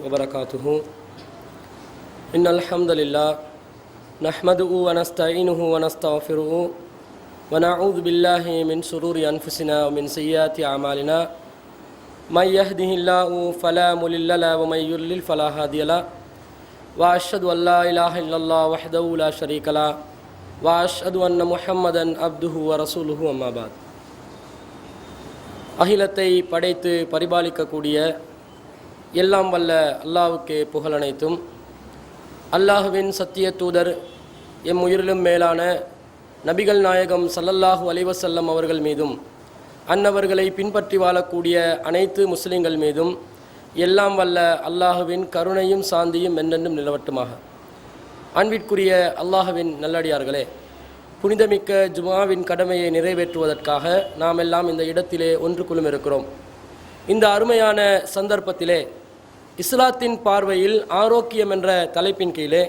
وبركاته إن الحمد لله نحمده ونستعينه ونستغفره ونعوذ بالله من شرور أنفسنا ومن سيئات أعمالنا من يهده الله فلا مضل له ومن يضلل فلا هادي له وأشهد أن لا إله إلا الله وحده لا شريك له وأشهد أن محمدا عبده ورسوله أما بعد அகிலத்தை படைத்து பரிபாலிக்கக்கூடிய எல்லாம் வல்ல அல்லாஹ்வுக்கே புகழ் அனைத்தும். அல்லாஹ்வின் சத்திய தூதர் எம் உயிரிலும் மேலான நபிகள் நாயகம் ஸல்லல்லாஹு அலைஹி வஸல்லம் அவர்கள் மீதும் அன்னவர்களை பின்பற்றி வாழக்கூடிய அனைத்து முஸ்லிம்கள் மீதும் எல்லாம் வல்ல அல்லாஹ்வின் கருணையும் சாந்தியும் என்றென்றும் நிலவட்டுமாக. அன்பிற்குரிய அல்லாஹ்வின் நல்லடியார்களே, புனிதமிக்க ஜுமாவின் கடமையை நிறைவேற்றுவதற்காக நாம் எல்லாம் இந்த இடத்திலே ஒன்று குழும் இருக்கிறோம். இந்த அருமையான சந்தர்ப்பத்திலே இஸ்லாத்தின் பார்வையில் ஆரோக்கியம் என்ற தலைப்பின் கீழே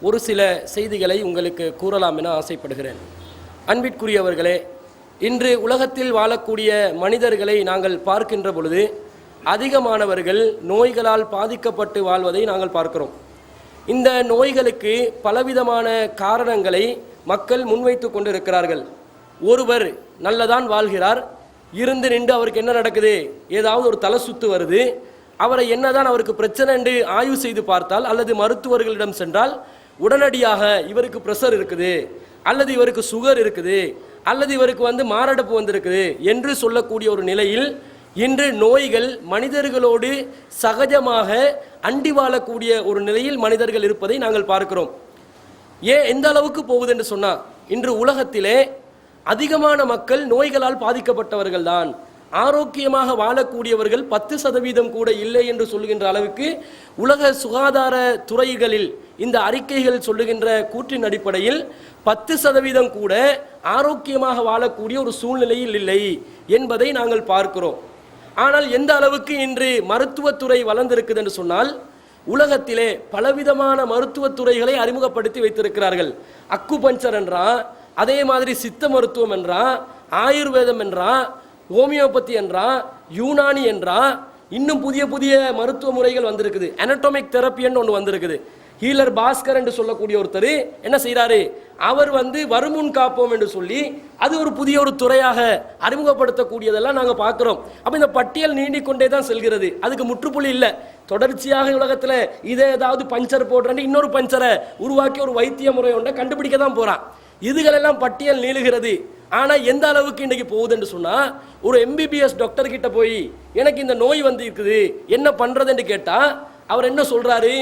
ஒரு சில செய்திகளை உங்களுக்கு கூறலாம் என ஆசைப்படுகிறேன். அன்பிற்குரியவர்களே, இன்று உலகத்தில் வாழக்கூடிய மனிதர்களை நாங்கள் பார்க்கின்ற பொழுது அதிகமானவர்கள் நோய்களால் பாதிக்கப்பட்டு வாழ்வதை நாங்கள் பார்க்கிறோம். இந்த நோய்களுக்கு பலவிதமான காரணங்களை மக்கள் முன்வைத்து கொண்டிருக்கிறார்கள். ஒருவர் நல்லதான் வாழ்கிறார், இருந்து நின்று அவருக்கு என்ன நடக்குது, ஏதாவது ஒரு தலை சுத்து வருது, அவரை என்னதான் அவருக்கு பிரச்சனை என்று ஆய்வு செய்து பார்த்தால் அல்லது மருத்துவர்களிடம் சென்றால் உடனடியாக இவருக்கு ப்ரெஷர் இருக்குது, அல்லது இவருக்கு சுகர் இருக்குது, அல்லது இவருக்கு மாரடைப்பு வந்திருக்குது என்று சொல்லக்கூடிய ஒரு நிலையில் இன்று நோய்கள் மனிதர்களோடு சகஜமாக அண்டி வாழக்கூடிய ஒரு நிலையில் மனிதர்கள் இருப்பதை நாங்கள் பார்க்கிறோம். ஏன் எந்த அளவுக்கு போகுது என்று சொன்னால், இன்று உலகத்திலே அதிகமான மக்கள் நோய்களால் பாதிக்கப்பட்டவர்கள் தான். ஆரோக்கியமாக வாழக்கூடியவர்கள் 10% கூட இல்லை என்று சொல்லுகின்ற அளவுக்கு உலக சுகாதார துறைகளில் இந்த அறிக்கைகள் சொல்லுகின்ற கூற்றின் அடிப்படையில் 10% கூட ஆரோக்கியமாக வாழக்கூடிய ஒரு சூழ்நிலையில் இல்லை என்பதை நாங்கள் பார்க்கிறோம். ஆனால் எந்த அளவுக்கு இன்று மருத்துவத்துறை வளர்ந்திருக்குது என்று சொன்னால், உலகத்திலே பலவிதமான மருத்துவத்துறைகளை அறிமுகப்படுத்தி வைத்திருக்கிறார்கள். அக்குபஞ்சர் என்றா, அதே மாதிரி சித்த மருத்துவம் என்றா, ஆயுர்வேதம் என்றா, ஹோமியோபதி என்றா, யூனானி என்றா, இன்னும் புதிய புதிய மருத்துவ முறைகள் வந்திருக்குது. அனட்டோமிக் தெரப்பின்னு ஒன்று வந்திருக்குது. ஹீலர் பாஸ்கர் என்று சொல்லக்கூடிய ஒருத்தர் என்ன செய்கிறாரு, அவர் வருமுன் காப்போம் என்று சொல்லி அது ஒரு புதிய ஒரு துறையாக அறிமுகப்படுத்தக்கூடியதெல்லாம் நாங்கள் பார்க்குறோம். அப்போ இந்த பட்டியல் நீண்டிக்கொண்டே தான் செல்கிறது, அதுக்கு முற்றுப்புள்ளி இல்லை. தொடர்ச்சியாக உலகத்தில் இதே ஏதாவது பஞ்சர் போடுறேன்னு இன்னொரு பஞ்சரை உருவாக்கி ஒரு வைத்திய முறை ஒன்றை கண்டுபிடிக்க தான் போகிறான். இதுகளெல்லாம் பட்டியல் நீளுகிறது. ஆனால் எந்த அளவுக்கு இன்றைக்கி போகுது என்று சொன்னால், ஒரு MBBS டாக்டர் கிட்ட போய் எனக்கு இந்த நோய் இருக்குது என்ன பண்ணுறதுன்னு கேட்டால் அவர் என்ன சொல்கிறாரு,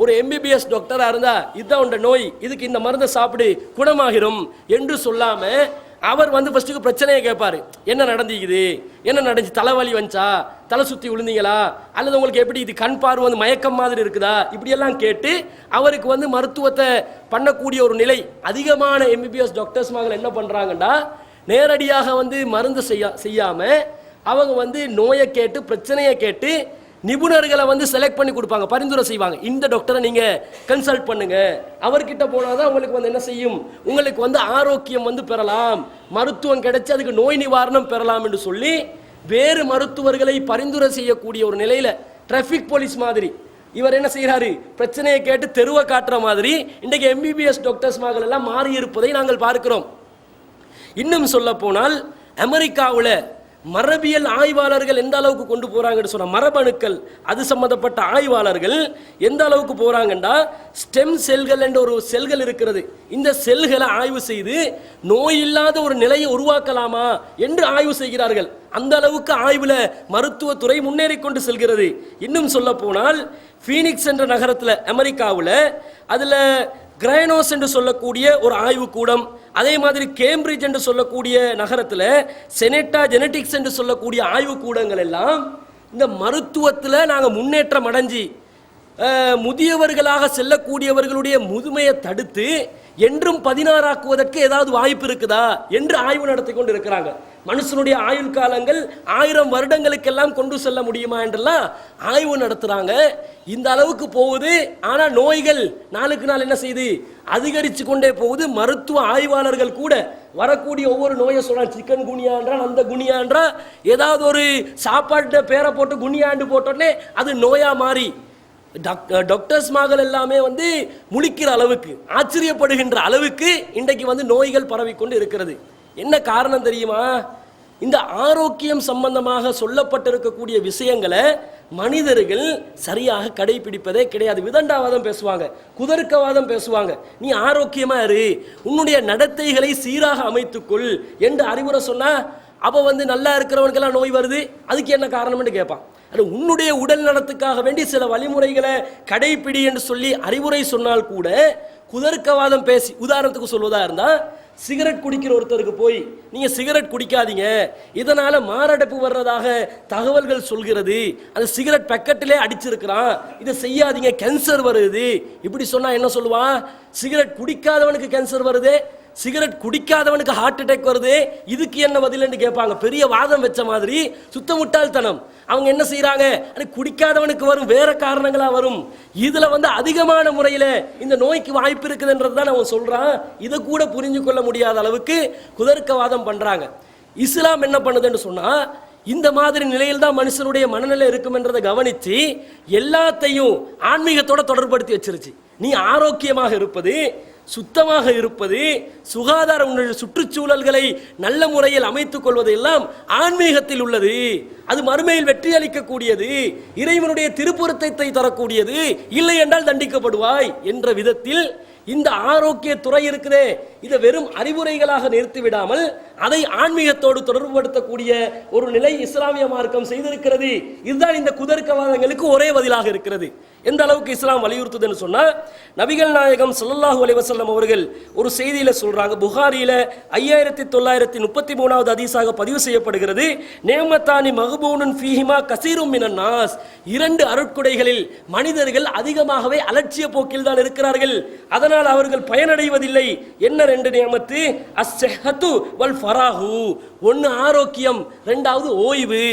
ஒரு MBBS டாக்டராக இருந்தால் இதுதான் உண்ட நோய், இதுக்கு இந்த மருந்தை சாப்பிடு குணமாகிரும் என்று சொல்லாமல் அவர் ஃபஸ்ட்டுக்கு பிரச்சனையை கேட்பார். என்ன நடந்துக்குது, என்ன நடந்துச்சு, தலைவலி வந்துச்சா, தலை சுற்றி விழுந்தீங்களா, அல்லது உங்களுக்கு எப்படி இது கண் பார்வை மயக்கம் மாதிரி இருக்குதா, இப்படியெல்லாம் கேட்டு அவருக்கு மருத்துவத்தை பண்ணக்கூடிய ஒரு நிலை. அதிகமான MBBS டாக்டர்ஸ் மகள் என்ன பண்ணுறாங்கன்னா, நேரடியாக மருந்து செய்யாமல் அவங்க நோயை கேட்டு பிரச்சனையை கேட்டு நிபுணர்களை செலக்ட் பண்ணி கொடுப்பாங்க, பரிந்துரை செய்வாங்க. இந்த டாக்டரை நீங்கள் கன்சல்ட் பண்ணுங்க, அவர்கிட்ட போனால் தான் உங்களுக்கு என்ன செய்யும், உங்களுக்கு ஆரோக்கியம் பெறலாம், மருத்துவம் கிடைச்சி அதுக்கு நோய் நிவாரணம் பெறலாம் என்று சொல்லி வேறு மருத்துவர்களை பரிந்துரை செய்யக்கூடிய ஒரு நிலையில் டிராஃபிக் போலீஸ் மாதிரி இவர் என்ன செய்கிறாரு, பிரச்சனையை கேட்டு தெருவை காட்டுற மாதிரி இன்றைக்கு MBBS டாக்டர்ஸ் மகள் எல்லாம் மாறி இருப்பதை நாங்கள் பார்க்கிறோம். இன்னும் சொல்ல போனால் அமெரிக்காவில் மரபியல் ஆய்வாளர்கள் எந்த அளவுக்கு கொண்டு போறாங்கன்னு சொன்ன, மரபணுக்கள் அது சம்பந்தப்பட்ட ஆய்வாளர்கள் எந்த அளவுக்கு போறாங்கன்னா, ஸ்டெம் செல்கள் என்ற ஒரு செல்கள் இருக்கிறது, இந்த செல்களை ஆய்வு செய்து நோய் இல்லாத ஒரு நிலையை உருவாக்கலாமா என்று ஆய்வு செய்கிறார்கள். அந்த அளவுக்கு ஆய்வுல மருத்துவத்துறை முன்னேறி கொண்டு செல்கிறது. இன்னும் சொல்ல போனால் ஃபீனிக்ஸ் என்ற நகரத்தில் அமெரிக்காவில் அதில் கிரைனோஸ் என்று சொல்லக்கூடிய ஒரு ஆய்வு கூடம், அதே மாதிரி கேம்பிரிட்ஜ் என்று சொல்லக்கூடிய நகரத்தில் செனட்டா ஜெனட்டிக்ஸ் என்று சொல்லக்கூடிய ஆய்வு கூடங்கள் எல்லாம் இந்த மருத்துவத்தில் நாங்கள் முன்னேற்றம் அடைஞ்சி முதியவர்களாக செல்லக்கூடியவர்களுடைய முதுமையை தடுத்து என்றும் 16 ஆக்குவதற்கு ஏதாவது வாய்ப்பு இருக்குதா என்று ஆய்வு நடத்தி கொண்டு இருக்கிறாங்க. மனுஷனுடைய ஆயுள் காலங்கள் 1000 வருடங்களுக்கெல்லாம் கொண்டு செல்ல முடியுமா என்றெல்லாம் ஆய்வு நடத்துறாங்க. இந்த அளவுக்கு போகுது. ஆனால் நோய்கள் நாளுக்கு நாள் என்ன செய்யுது, அதிகரித்து கொண்டே போகுது. மருத்துவ ஆய்வாளர்கள் கூட வரக்கூடிய ஒவ்வொரு நோயை சொல்றாங்க. சிக்கன் குனியான்றான், அந்த குனியான்றா, ஏதாவது ஒரு சாப்பாட்டு பேரை போட்டு குனியாண்டு போட்டோடனே அது நோயா மாறி டாக்டர்ஸ் மகள் எல்லாமே வந்து முழிக்கிற அளவுக்கு, ஆச்சரியப்படுகின்ற அளவுக்கு இன்றைக்கு வந்து நோய்கள் பரவிக்கொண்டு இருக்கிறது. என்ன காரணம் தெரியுமா? இந்த ஆரோக்கியம் சம்பந்தமாக சொல்லப்பட்டிருக்கக்கூடிய விஷயங்களை மனிதர்கள் சரியாக கடைபிடிப்பதே கிடையாது. விதண்டாவாதம் பேசுவாங்க, குதர்க்கவாதம் பேசுவாங்க. நீ ஆரோக்கியமா இரு, உன்னுடைய நடத்தைகளை சீராக அமைத்துக்கொள் என்று அறிவுரை சொன்னா அப்போ வந்து நல்லா இருக்கிறவனுக்கெல்லாம் நோய் வருது, அதுக்கு என்ன காரணம்னு கேட்பான். அது உன்னுடைய உடல் நலத்துக்காக வேண்டி சில வழிமுறைகளை கடைபிடி என்று சொல்லி அறிவுரை சொன்னால் கூட குதர்க்கவாதம் பேசி, உதாரணத்துக்கு சொல்வதா இருந்தா சிகரெட் குடிக்கிற ஒருத்தருக்கு போய் நீங்க சிகரெட் குடிக்காதீங்க, இதனால மாரடைப்பு வர்றதாக தகவல்கள் சொல்கிறது, அந்த சிகரெட் பக்கெட்டிலே அடிச்சிருக்கிறான், இதை செய்யாதீங்க கேன்சர் வருது, இப்படி சொன்னா என்ன சொல்லுவான்? சிகரெட் குடிக்காதவனுக்கு கேன்சர் வருது, சிகரெட் குடிக்காதவனுக்கு ஹார்ட் அட்டாக் வருது, இதுக்கு என்ன பதில்னு கேட்பாங்க. பெரிய வாதம் வச்ச மாதிரி சுத்த முட்டாள்தனம். அவங்க என்ன செய்யறாங்க? குடிக்காதவனுக்கு வரும், வேற காரணங்களா வரும். இதுல வந்து அதிகமான முறையில் இந்த நோய்க்கு வாய்ப்பு இருக்குதுன்றது தான் அவன் சொல்றான். இதை கூட புரிஞ்சு கொள்ள முடியாத அளவுக்கு குதர்க்கவாதம் பண்றாங்க. இஸ்லாம் என்ன பண்ணுதுன்னு சொன்னா, இந்த மாதிரி நிலையில் தான் மனுஷனுடைய மனநிலை இருக்கும் என்றதை கவனிச்சு எல்லாத்தையும் ஆன்மீகத்தோட தொடர்படுத்தி வச்சிருச்சு. நீ ஆரோக்கியமாக இருப்பது, சுத்தமாக இருப்பது, சுகாதார சுற்றுச்சூழல்களை நல்ல முறையில் அமைத்துக் கொள்வது எல்லாம் ஆன்மீகத்தில் உள்ளது. அது மறுமையில் வெற்றி அளிக்கக்கூடியது, இறைவனுடைய திருப்பொருத்தத்தை தரக்கூடியது, இல்லை என்றால் தண்டிக்கப்படுவாய் என்ற விதத்தில் இந்த ஆரோக்கிய துறை இருக்குதே, இதை வெறும் அறிவுரைகளாக நிறுத்திவிடாமல் அதை ஆன்மீகத்தோடு தொடர்புபடுத்தக்கூடிய ஒரு நிலை இஸ்லாமிய மார்க்கம் செய்திருக்கிறது. இதுதான் இந்த குதர்க்கவாதங்களுக்கு ஒரே பதிலாக இருக்கிறது. எந்த அளவுக்கு இஸ்லாம் வலியுறுத்துதுன்னு சொன்னா, நபிகள் நாயகம் ஸல்லல்லாஹு அலைஹி வஸல்லம் அவர்கள் ஒரு செய்தியில சொல்றாங்க, புகாரியில 5933வது ஹதீஸாக பதிவு செய்யப்படுகிறது, நேமத்தானி மக்பூனுன் ஃபீஹிமா கஸீரும் மினன் நாஸ், இரண்டு அருட்கொடைகளில் மனிதர்கள் அதிகமாகவே அலட்சிய போக்கில் தான் இருக்கிறார்கள், அதனால் அவர்கள் பயனடைவதில்லை. என்ன ரெண்டு நியமத்து? அஸ்ஸஹத்து வல் ஃபராஹு. ஒன்னு ஆரோக்கியம், ரெண்டாவது ஓய்வு.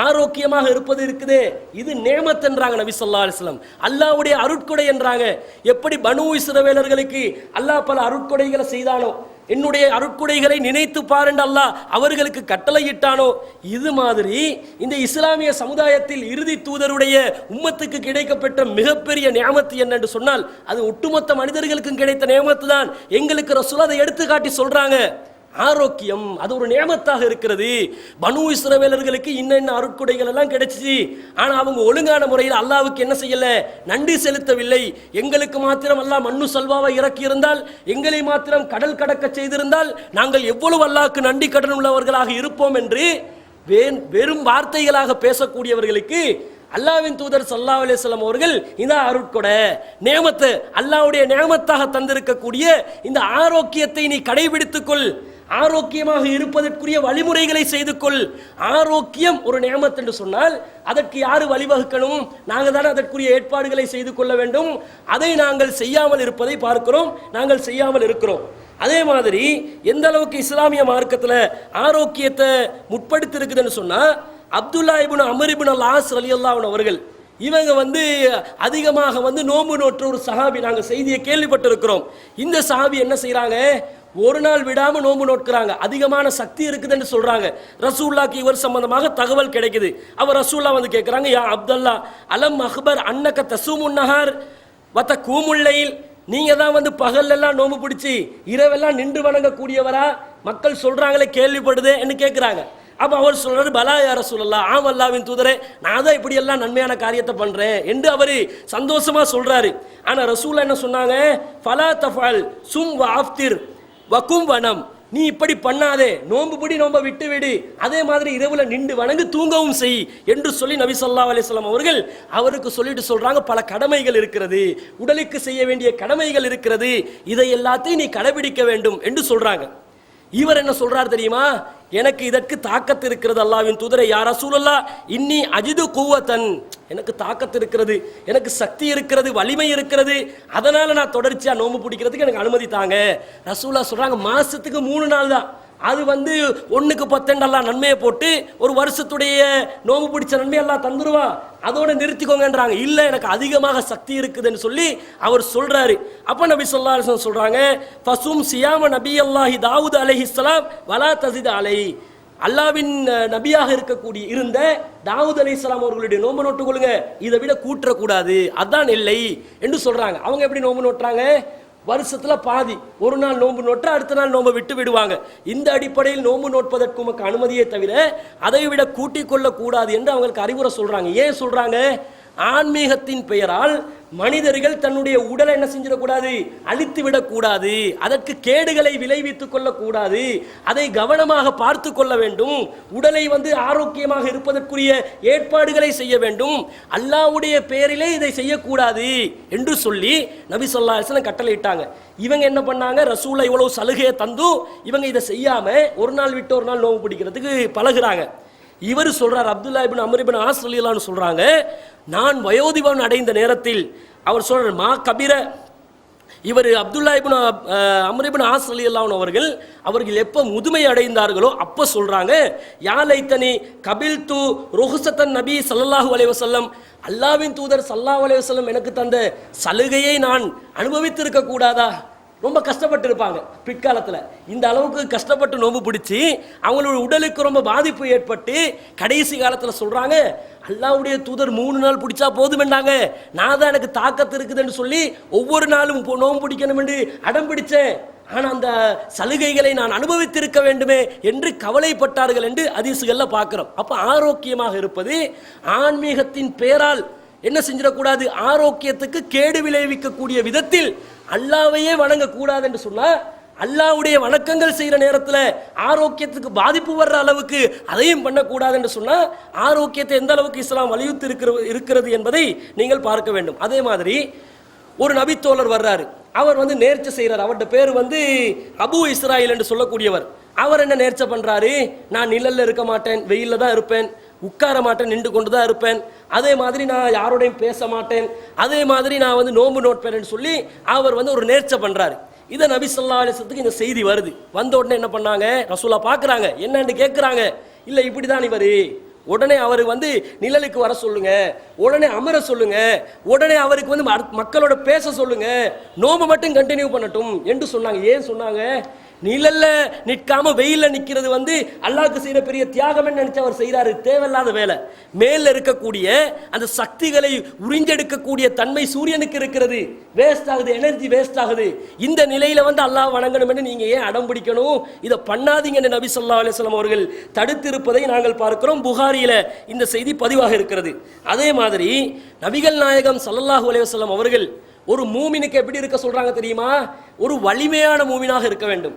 ஆரோக்கியமாக இருப்பது இருக்குதே, இது நேமத் என்றாங்க நபி ஸல்லல்லாஹு அலைஹி வஸல்லம், அல்லாஹ்வுடைய அருட்கொடை என்றாங்க. எப்படி பனு இஸ்ரவேலர்களுக்கு அல்லாஹ் பல அருட்கொடைகளை செய்தானோ, என்னுடைய அருட்கொடைகளை நினைத்து பாருங்க அல்லாஹ் அவர்களுக்கு கட்டளையிட்டானோ, இது மாதிரி இந்த இஸ்லாமிய சமுதாயத்தில் இறுதி தூதருடைய உம்மத்துக்கு கிடைக்கப்பட்ட மிகப்பெரிய நியமத்து என்னன்னு சொன்னால் அது ஒட்டுமொத்த மனிதர்களுக்கும் கிடைத்த நியமத்து தான். எங்களுக்கு ரசூல் அதை எடுத்து காட்டி சொல்றாங்க. ஆரோக்கியம் அது ஒரு நியமத்தாக இருக்கிறது. பனு இஸ்ரவேலர்களுக்கு இன்ன அருட்கொடைகள் எல்லாம் கிடைச்சிச்சு, ஆனா அவங்க ஒழுங்கான முறையில் அல்லாஹ்வுக்கு என்ன செய்யல? நன்றி செலுத்தவில்லை. எங்களுக்கு மாத்திரம் அல்லாஹ் மண்ணு சல்வாவை இறக்கி இருந்தால், எங்களை மாத்திரம் கடல் கடக்க செய்திருந்தால் நாங்கள் எவ்வளவு அல்லாஹ்வுக்கு நன்றி கடன் உள்ளவர்களாக இருப்போம் என்று வெறும் வார்த்தைகளாக பேசக்கூடியவர்களுக்கு அல்லாஹ்வின் தூதர் ஸல்லல்லாஹு அலைஹி வஸல்லம் அவர்கள் இந்த அருட்கொடை நேமத்து, அல்லாஹ்வுடைய நேமத்தாக தந்திருக்கக்கூடிய இந்த ஆரோக்கியத்தை நீ கடைபிடித்துக்கொள், ஆரோக்கியமாக இருப்பதற்குரிய வழிமுறைகளை செய்து கொள். ஆரோக்கியம் ஒரு நியமத் என்று சொன்னால் அதற்கு யாரு வழிவகுக்கணும்? நாங்கள் தானே அதற்குரிய ஏற்பாடுகளை செய்து கொள்ள வேண்டும். அதை நாங்கள் செய்யாமல் இருப்பதை பார்க்கிறோம், நாங்கள் செய்யாமல் இருக்கிறோம். அதே மாதிரி எந்த அளவுக்கு இஸ்லாமிய மார்க்கத்தில் ஆரோக்கியத்தை முற்படுத்தி இருக்குதுன்னு சொன்னா, அப்துல்லா இப்னு அம்ர் இப்னு அல்-ஆஸ் ரலியல்லாஹு அன்ஹு அவர்கள் இவங்க வந்து அதிகமாக வந்து நோன்பு நோற்ற ஒரு சஹாபி, நாங்கள் செய்தியை கேள்விப்பட்டிருக்கிறோம். இந்த சஹாபி என்ன செய்யறாங்க? ஒரு நாள் விடாம நோன்பு நோட்கிறாங்க. அதிகமான சக்தி இருக்குதுன்னு சொல்றாங்க. ரசூலுல்லாஹ்க்கு இவர் சம்பந்தமாக தகவல் கிடைக்குது. அவர் ரசூலுல்லாஹ் வந்து கேட்கிறாங்க, யா அப்துல்லா அலம் அக்பர் அன்னக தசூமுன் நஹார் வ தகூமுல் லைல், நீங்க தான் வந்து பகல் எல்லாம் நோன்பு பிடிச்சி இரவெல்லாம் நின்று வணங்கக்கூடியவரா? மக்கள் சொல்றாங்களே, கேள்விப்படுதே என்று கேட்கிறாங்க. அப்போ அவர் சொல்றாரு, பலா யா ரசூலல்லாஹ், ஆம் அல்லாஹ்வின் தூதரே, நான் தான் இப்படி எல்லாம் நன்மையான காரியத்தை பண்றேன் என்று அவர் சந்தோஷமா சொல்றாரு. ஆனா ரசூலுல்லாஹ் என்ன சொன்னாங்க? ஃபலா தஃஅல் சும் வ அஃப்திர் வகும் வனம், நீ இப்படி பண்ணாதே, நோன்பு பிடி, நோன்பை விட்டு விடு, அதே மாதிரி இரவுல நின்று வணங்கு, தூங்கவும் செய் என்று சொல்லி நபி ஸல்லல்லாஹு அலைஹி வஸல்லம் அவர்கள் அவருக்கு சொல்லிட்டு சொல்றாங்க, பல கடமைகள் இருக்கிறது, உடலுக்கு செய்ய வேண்டிய கடமைகள் இருக்கிறது, இதை எல்லாத்தையும் நீ கடைபிடிக்க வேண்டும் என்று சொல்றாங்க. இவர் என்ன சொல்றார் தெரியுமா? எனக்கு இதற்கு தாக்கத்து இருக்கிறது அல்லாஹ்வின் தூதரே, யா ரசூலல்லாஹ் இன்னி அஜிது குவத்தன், எனக்கு தாக்கத்து இருக்கிறது, எனக்கு சக்தி இருக்கிறது, வலிமை இருக்கிறது, அதனால நான் தொடர்ச்சியா நோன்பு பிடிக்கிறதுக்கு எனக்கு அனுமதி தாங்க. ரசூலுல்லாஹ் சொல்றாங்க, மாசத்துக்கு 3 நாள் தான், அது வந்து 1க்கு 10 அல்லாஹ் நன்மையை போட்டு ஒரு வருஷத்துடைய நோம்பு பிடிச்ச நன்மை எல்லாம் தந்துருவான், அதோட நிறுத்திக்கோங்கன்றாங்க. இல்லை, எனக்கு அதிகமாக சக்தி இருக்குதுன்னு சொல்லி அவர் சொல்றாரு. அப்ப நபி ஸல்லல்லாஹு அலைஹி வஸல்லம் சொல்றாங்க, ஃபஸும் சியாம நபி அல்லாஹி தாவூத் அலைஹிஸ்ஸலாம் வலா தஸித் அலை, அல்லாவின் நபியாக இருக்கக்கூடிய இருந்த தாவூத் அலைஹிஸ்ஸலாம் அவர்களுடைய நோன்பு நோட்டு கொள்ளுங்க, இதை விட கூட்டக்கூடாது, அதான் இல்லை என்று சொல்றாங்க. அவங்க எப்படி நோன்பு நோட்டுறாங்க? வருஷத்துல பாதி ஒரு நாள் நோன்பு நோட்டு அடுத்த நாள் நோன்பை விட்டு விடுவாங்க. இந்த அடிப்படையில் நோன்பு நோட்பதற்கு உமக்கு அனுமதியை தவிர அதை விட கூட்டிக் கொள்ள கூடாது என்று அவங்களுக்கு அறிவுரை சொல்றாங்க. ஏன் சொல்றாங்க? ஆன்மீகத்தின் பெயரால் மனிதர்கள் தன்னுடைய உடலை என்ன செஞ்சிடக்கூடாது, அழித்து விடக்கூடாது, அதற்கு கேடுகளை விளைவித்துக் கொள்ளக்கூடாது, அதை கவனமாக பார்த்து கொள்ள வேண்டும், உடலை ஆரோக்கியமாக இருப்பதற்குரிய ஏற்பாடுகளை செய்ய வேண்டும், அல்லாஹ்வுடைய பெயரிலே இதை செய்யக்கூடாது என்று சொல்லி நபி ஸல்லல்லாஹு அலைஹி வஸல்லம் கட்டளையிட்டாங்க. இவங்க என்ன பண்ணாங்க? ரசூலை இவ்வளவு சலுகையை தந்து இவங்க இதை செய்யாம ஒரு நாள் விட்டு ஒரு நாள் நோன்பு பிடிக்கிறதுக்கு பழகுறாங்க. இவர் சொல்றார், அப்துல்லா இப்னு அம்ர் இப்னு ஆஸ் ரலியல்லாஹு அன்ஹு சொல்றாங்க, நான் வயோதிபம் அடைந்த நேரத்தில் அவர் சொல்றார், மா கபிர, இவர் அப்துல்லா இப்னு அம்ர் இப்னு ஆஸ் ரலியல்லாஹு அன்ஹு அவர்கள் எப்போ முதுமை அடைந்தார்களோ அப்போ சொல்றாங்க, யா லைத்தனி கபில்து ருஹ்சத்தன் நபி ஸல்லல்லாஹு அலைஹி வஸல்லம், அல்லாஹ்வின் தூதர் ஸல்லல்லாஹு அலைஹி வஸல்லம் எனக்கு தந்த சலுகையை நான் அனுபவித்திருக்க கூடாதா? ரொம்ப கஷ்டப்பட்டு இருப்பாங்க பிற்காலத்தில். இந்த அளவுக்கு கஷ்டப்பட்டு நோம்பு பிடிச்சி அவங்களோட உடலுக்கு ரொம்ப பாதிப்பு ஏற்பட்டு கடைசி காலத்தில் சொல்றாங்க, அல்லாஹ்வுடைய தூதர் 3 நாள் பிடிச்சா போதுமெண்டாங்க, நான் தான் எனக்கு தாக்கத்து இருக்குதுன்னு சொல்லி ஒவ்வொரு நாளும் நோம்பு பிடிக்கணும் என்று அடம் பிடிச்சேன், ஆனால் அந்த சலுகைகளை நான் அனுபவித்திருக்க வேண்டுமே என்று கவலைப்பட்டார்கள் என்று ஹதீஸ்களில் பார்க்கிறோம். அப்போ ஆரோக்கியமாக இருப்பது ஆன்மீகத்தின் பேரால் என்ன செஞ்சிடக்கூடாது, ஆரோக்கியத்துக்கு கேடு விளைவிக்கக்கூடிய விதத்தில் அல்லாஹ்வையே வணங்கக்கூடாது என்று சொன்னா, அல்லாஹ்வுடைய வணக்கங்கள் செய்கிற நேரத்தில் ஆரோக்கியத்துக்கு பாதிப்பு வர்ற அளவுக்கு அதையும் பண்ணக்கூடாது என்று சொன்னா, ஆரோக்கியத்தை எந்த அளவுக்கு இஸ்லாம் வலியுறுத்தி இருக்கிறது என்பதை நீங்கள் பார்க்க வேண்டும். அதே மாதிரி ஒரு நபித்தோழர் வர்றாரு, அவர் நேர்ச்சை செய்கிறார். அவருடைய பேர் அபு இஸ்ராயில் என்று சொல்லக்கூடியவர். அவர் என்ன நேர்ச்சை பண்றாரு? நான் நிழல்ல இருக்க மாட்டேன், வெயில்ல தான் இருப்பேன், உட்கார மாட்டேன், நின்று கொண்டு தான் இருப்பேன், அதே மாதிரி நான் யாரோடையும் பேச மாட்டேன், அதே மாதிரி நான் நோன்பு நோட்பேன் சொல்லி அவர் ஒரு நேர்ச்சை பண்றாரு. இதை நபி ஸல்லல்லாஹு அலைஹி வஸல்லத்துக்கு இந்த செய்தி வருது. வந்த உடனே என்ன பண்ணாங்க? ரசூலா பார்க்குறாங்க, என்னன்னு கேட்குறாங்க. இல்லை இப்படிதான் இவர், உடனே அவர் நிழலுக்கு வர சொல்லுங்க, உடனே அமர சொல்லுங்க, உடனே அவருக்கு மக்களோட பேச சொல்லுங்க, நோம்பு மட்டும் கண்டினியூ பண்ணட்டும் என்று சொன்னாங்க. ஏன் சொன்னாங்க? நிழல்ல நிற்காம வெயில நிற்கிறது அல்லாஹ்க்கு செய்யற பெரிய தியாகம் நினைச்சு அவர் செய்யறாரு. தேவையில்லாத வேலை. மேல இருக்கக்கூடிய அந்த சக்திகளை உறிஞ்செடுக்கக்கூடிய தன்மை சூரியனுக்கு இருக்கிறது, வேஸ்ட் ஆகுது, எனர்ஜி வேஸ்ட் ஆகுது. இந்த நிலையில அல்லாஹ் வணங்கணும் என்று நீங்க ஏன் அடம் பிடிக்கணும்? இதை பண்ணாதீங்கன்னு நபி ஸல்லல்லாஹு அலைஹி வஸல்லம் அவர்கள் தடுத்திருப்பதை நாங்கள் பார்க்கிறோம். புகாரியில இந்த செய்தி பதிவாக இருக்கிறது. அதே மாதிரி நபிகள் நாயகம் ஸல்லல்லாஹு அலைஹி வஸல்லம் அவர்கள் ஒரு மூமினுக்கு எப்படி இருக்க சொல்றாங்க தெரியுமா? ஒரு வலிமையான மூமினாக இருக்க வேண்டும்,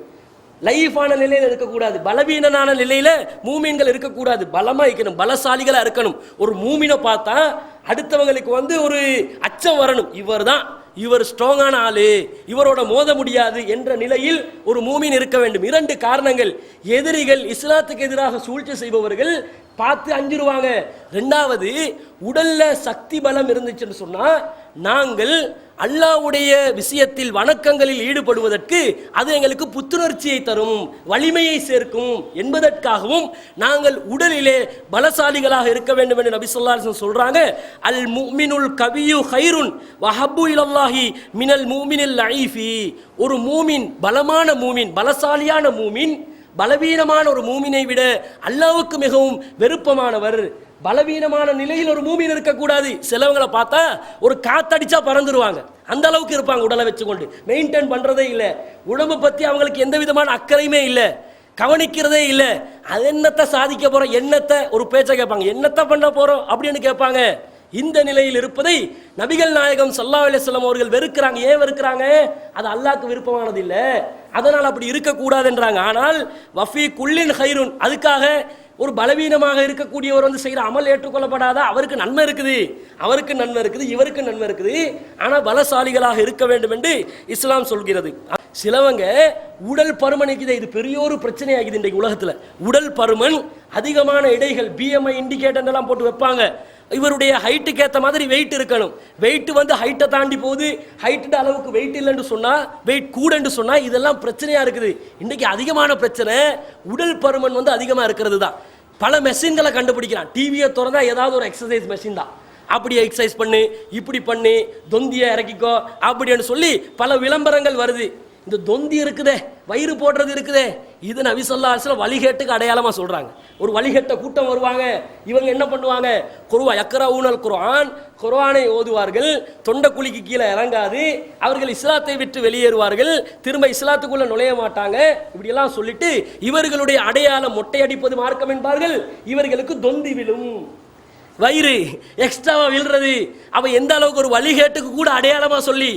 லைஃபான நிலையில இருக்கக்கூடாது, பலவீனனான நிலையில மூமின்கள் இருக்கக்கூடாது, பலமா இருக்கணும், பலசாலிகளா இருக்கணும். ஒரு மூமினை பார்த்தா அடுத்தவங்களுக்கு ஒரு அச்சம் வரணும், இவர் ஸ்ட்ராங்கான ஆளு, இவரோட மோத முடியாது என்ற நிலையில் ஒரு மூமின் இருக்க வேண்டும். 2 காரணங்கள். எதிரிகள், இஸ்லாத்துக்கு எதிராக சூழ்ச்சி செய்பவர்கள் பார்த்து அஞ்சிருவாங்க. 2வது, உடல்ல சக்தி பலம் இருந்துச்சுன்னு சொன்னா நாங்கள் அல்லாஹ்வுடைய விஷயத்தில் வணக்கங்களில் ஈடுபடுவதற்கு அது எங்களுக்கு புத்துணர்ச்சியை தரும், வலிமையை சேர்க்கும் என்பதற்காகவும் நாங்கள் உடலிலே பலசாலிகளாக இருக்க வேண்டும் என்று நபி ஸல்லல்லாஹு அலைஹி வஸல்லம் சொல்றாங்க. அல் முஃமினுல் கவியு கைருன் வஹப்பு இலல்லாஹி மினல் முஃமினில் லஈஃபி. ஒரு மூமின், பலமான மூமின், பலசாலியான மூமின் பலவீனமான ஒரு மூமினை விட அல்லாஹ்வுக்கு மிகவும் விருப்பமானவர். பலவீனமான நிலையில் ஒரு மூமின் இருக்கக்கூடாது. சிலவங்களை பார்த்தா ஒரு காத்தடிச்சா பறந்துருவாங்க, அந்த அளவுக்கு இருப்பாங்க, உடலை வச்சுக்கொண்டு மெயின்டைன் பண்றதே இல்லை, உடம்பு பத்தி அவங்களுக்கு எந்த விதமான அக்கறையுமே இல்லை, கவனிக்கிறதே இல்லை. அது என்னத்தை சாதிக்க போறோம், என்னத்தை ஒரு பேச்சை கேட்பாங்க, என்னத்தை பண்ண போறோம் அப்படின்னு கேட்பாங்க. இந்த நிலையில் இருப்பதை நபிகள் நாயகம் ஸல்லல்லாஹு அலைஹி வஸல்லம் அவர்கள் வெறுக்கிறாங்க. ஏன் வெறுக்கிறாங்க? அது அல்லாஹ்க்கு விருப்பமானது இல்லை, அதனால் அப்படி இருக்கக்கூடாது என்றாங்க. ஆனால் வஃபி குல்லின் ஹைருன், அதுக்காக ஒரு பலவீனமாக இருக்கக்கூடியவர் செய்கிற அமல் ஏற்றுக்கொள்ளப்படாதா? அவருக்கு நன்மை இருக்குது, அவருக்கு நன்மை இருக்குது, இவருக்கு நன்மை இருக்குது, ஆனால் பலசாலிகளாக இருக்க வேண்டும் என்று இஸ்லாம் சொல்கிறது. சிலவங்க உடல் பருமனுக்கு இது பெரிய ஒரு பிரச்சனையாகுது இன்றைக்கு உலகத்தில். உடல் பருமன், அதிகமான இடைகள், பிஎம்ஐ இண்டிகேட்டர் எல்லாம் போட்டு வைப்பாங்க. இவருடைய ஹைட்டுக்கு ஏற்ற மாதிரி வெயிட் இருக்கணும். வெயிட் ஹைட்டை தாண்டி போகுது, ஹைட்டு அளவுக்கு வெயிட் இல்லைன்னு சொன்னா, வெயிட் கூடன்னு சொன்னா, இதெல்லாம் பிரச்சனையா இருக்குது. இன்னைக்கு அதிகமான பிரச்சனை உடல் பருமன் அதிகமாக இருக்கிறது தான். பல மெஷின்களை கண்டுபிடிக்கிறான். டிவியை திறந்தா ஏதாவது ஒரு எக்ஸசைஸ் மெஷின் தான். அப்படி எக்ஸசைஸ் பண்ணு, இப்படி பண்ணி, தொந்தியை இறக்கிக்கோ அப்படின்னு சொல்லி பல விளம்பரங்கள் வருது. இந்த தொந்தி இருக்குதே, வயிறு போடுறது இருக்குதே, இது நபி ஸல்லல்லாஹு அலைஹி வஸல்லம் வழிகேட்டுக்கு அடையாளமாக சொல்கிறாங்க. ஒரு வழிகேட்ட கூட்டம் வருவாங்க, இவங்க என்ன பண்ணுவாங்க, யக்ரஊனல் குர்ஆன், குர்ஆனை ஓதுவார்கள், தொண்டைக்குழிக்கு கீழே இறங்காது, அவர்கள் இஸ்லாத்தை விட்டு வெளியேறுவார்கள், திரும்ப இஸ்லாத்துக்குள்ள நுழைய மாட்டாங்க, இப்படியெல்லாம் சொல்லிட்டு இவர்களுடைய அடையாளம் மொட்டையடிப்பது மார்க்கம் என்பார்கள். இவர்களுக்கு தொந்தி விழும், வயிறு எக்ஸ்ட்ராவா விழுறது. அவ எந்த அளவுக்கு ஒரு வழிகேட்டுக்கு கூட அடையாளமா சொல்லி,